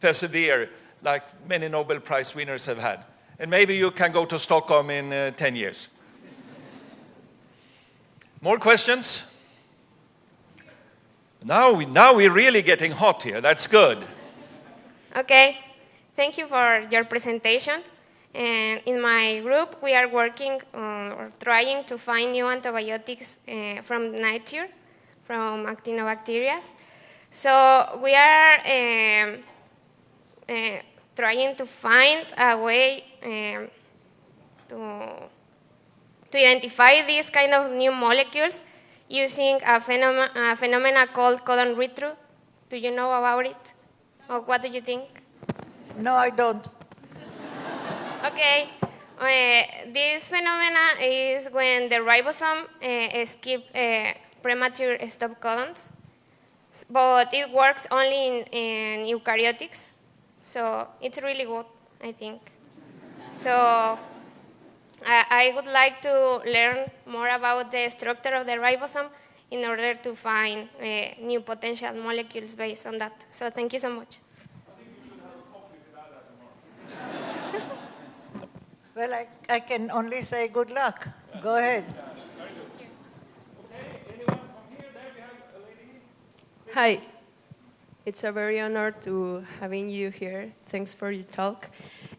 persevere, like many Nobel Prize winners have had. And maybe you can go to Stockholm in 10 years. More questions? Now we're really getting hot here. That's good. Okay, thank you for your presentation. And in my group, we are working or trying to find new antibiotics from nature, from actinobacteria. So we are trying to find a way to identify these kind of new molecules using a phenomena called codon read-through. Do you know about it? Or what do you think? No, I don't. Okay. This phenomena is when the ribosome skip premature stop codons, but it works only in eukaryotics, so it's really good, I think. So I would like to learn more about the structure of the ribosome in order to find new potential molecules based on that. So thank you so much. Well, I can only say good luck. Go ahead. Hi. It's a very honor to having you here. Thanks for your talk.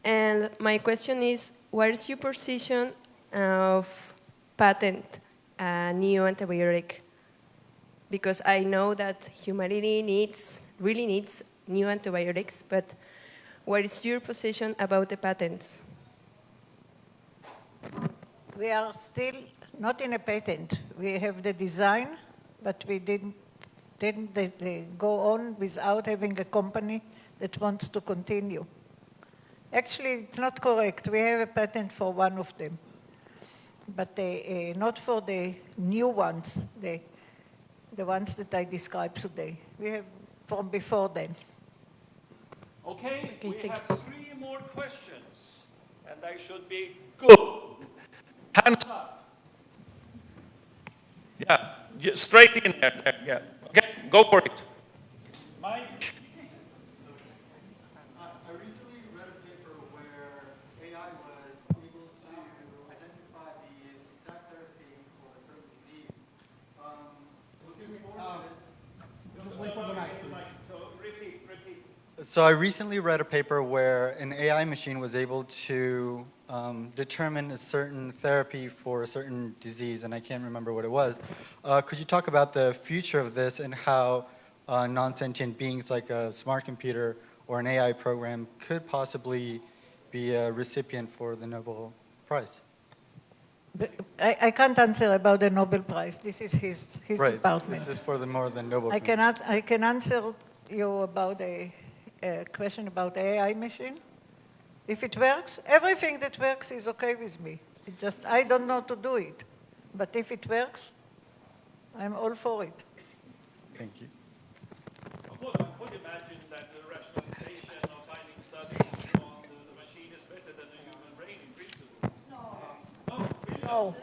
And my question is, what is your position of patent a new antibiotic? Because I know that humanity really needs new antibiotics, but what is your position about the patents? We are still not in a patent. We have the design, but we didn't go on without having a company that wants to continue. Actually, it's not correct. We have a patent for one of them, but not for the new ones, the ones that I described today. We have from before then. Okay, we have 3 more questions, and they should be good. Hands up. Yeah, straight in there. Yeah. Okay, go for it. Mike. I recently read a paper where AI was able to identify the exact therapy for a certain disease. So I recently read a paper where an AI machine was able to determine a certain therapy for a certain disease, and I can't remember what it was. Could you talk about the future of this and how non-sentient beings like a smart computer or an AI program could possibly be a recipient for the Nobel Prize? But I can't answer about the Nobel Prize. This is his Right. department. This is for the more than Nobel. I can answer you about a question about the AI machine. If it works, everything that works is okay with me. It's just I don't know to do it. But if it works, I'm all for it. Thank you. Of course, I could imagine that the rationalization of finding studies on the machine is better than the human brain in principle. No.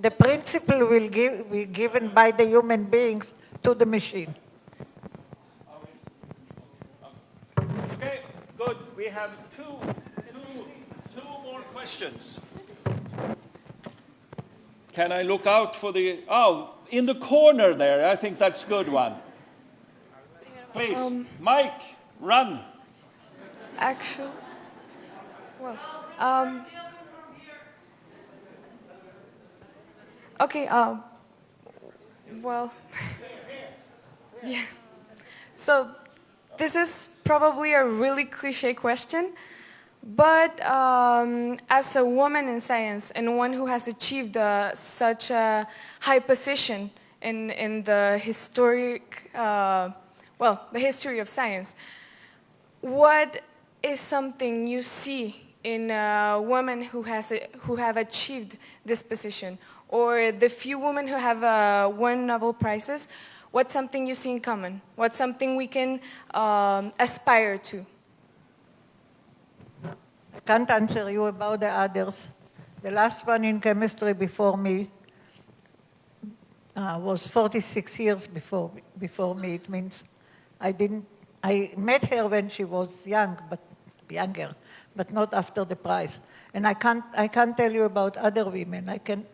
The principle will be given by the human beings to the machine. Okay, good. We have two more questions. Can I look out for the... Oh, in the corner there. I think that's a good one. Please, Mike, run. Actually, well, okay, well, yeah. So this is probably a really cliche question, But as a woman in science and one who has achieved such a high position in the historic, the history of science, what is something you see in women who have achieved this position, or the few women who have won Nobel Prizes? What's something you see in common? What's something we can aspire to? I can't answer you about the others. The last one in chemistry before me was 46 years before me. It means I met her when she was younger, but not after the prize. And I can't tell you about other women. I can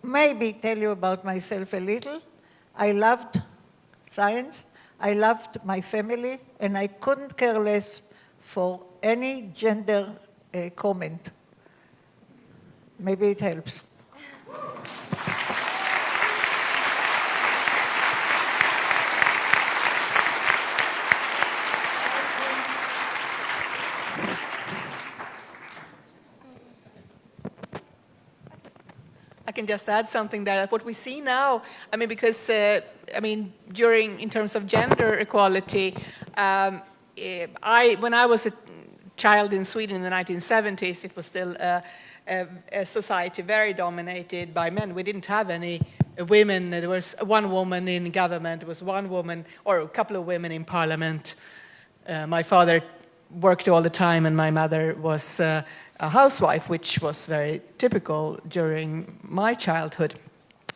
maybe tell you about myself a little. I loved science, I loved my family, and I couldn't care less for any gender comment. Maybe it helps. I can just add something there. What we see now, I mean, because, in terms of gender equality, when I was a child in Sweden in the 1970s, it was still a society very dominated by men. We didn't have any women. There was one woman in government. There was one woman, or a couple of women in parliament. My father worked all the time, and my mother was a housewife, which was very typical during my childhood.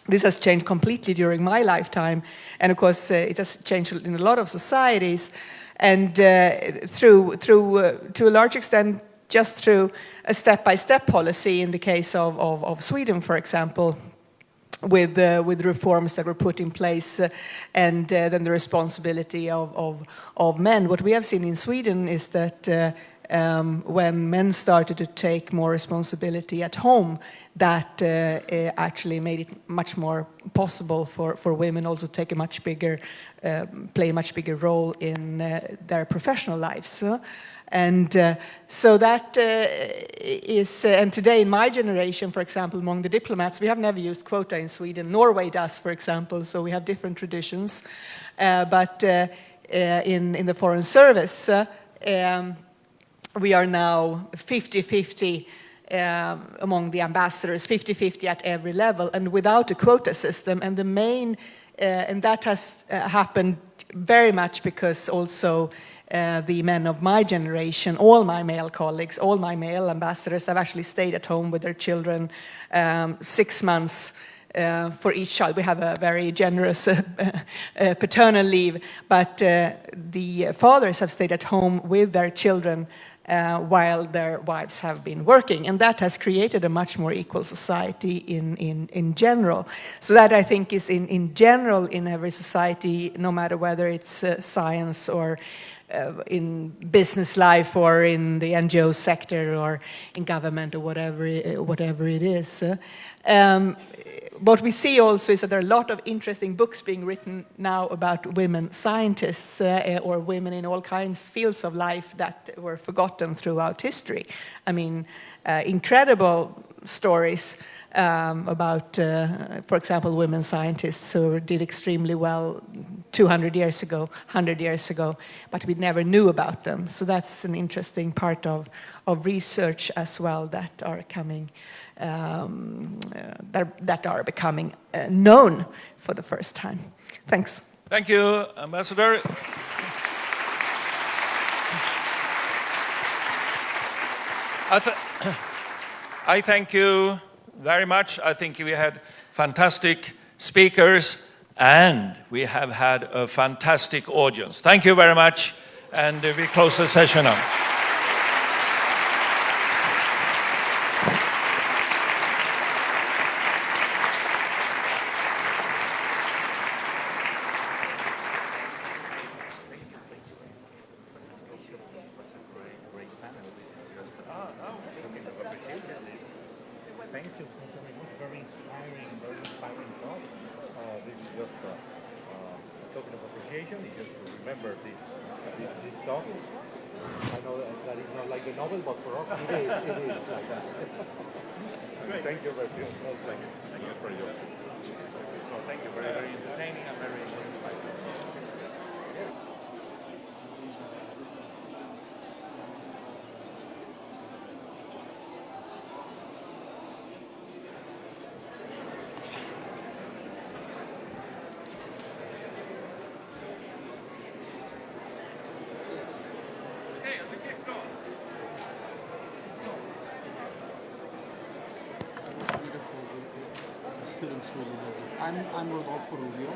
This has changed completely during my lifetime, and of course it has changed in a lot of societies, and to a large extent just through a step-by-step policy in the case of Sweden, for example, with reforms that were put in place, and then the responsibility of men. What we have seen in Sweden is that when men started to take more responsibility at home, that actually made it much more possible for women also to take play a much bigger role in their professional lives. And so that is, and today in my generation, for example, among the diplomats, we have never used quota in Sweden. Norway does, for example, so we have different traditions. But in the Foreign Service, we are now 50-50 among the ambassadors, 50-50 at every level, and without a quota system. And the main, and that has happened very much because also the men of my generation, all my male colleagues, all my male ambassadors have actually stayed at home with their children 6 months for each child. We have a very generous paternal leave, but the fathers have stayed at home with their children while their wives have been working. And that has created a much more equal society in general. So that, I think, is in general in every society, no matter whether it's science or in business life or in the NGO sector or in government or whatever it is. What we see also is that there are a lot of interesting books being written now about women scientists or women in all kinds of fields of life that were forgotten throughout history. I mean, incredible stories about, for example, women scientists who did extremely well 200 years ago, 100 years ago, but we never knew about them. So that's an interesting part of research as well that are coming. That are becoming known for the first time. Thanks. Thank you, Ambassador. I thank you very much. I think we had fantastic speakers and we have had a fantastic audience. Thank you very much, and we close the session now. Very inspiring talk. This is just token of appreciation is just to remember this talk. I know that it's not like the Nobel, but for us it is like that. Thank you very much. Thank you for your. So thank you, very, very entertaining and very inspiring. Students really love it. I'm Rodolfo Rubio.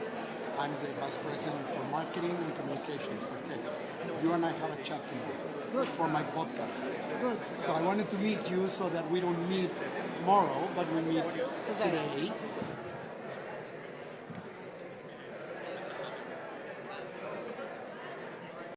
I'm the Vice President for Marketing and Communications for TED. You and I have a chat tomorrow for my podcast. Good. So I wanted to meet you so that we don't meet tomorrow, but we meet today.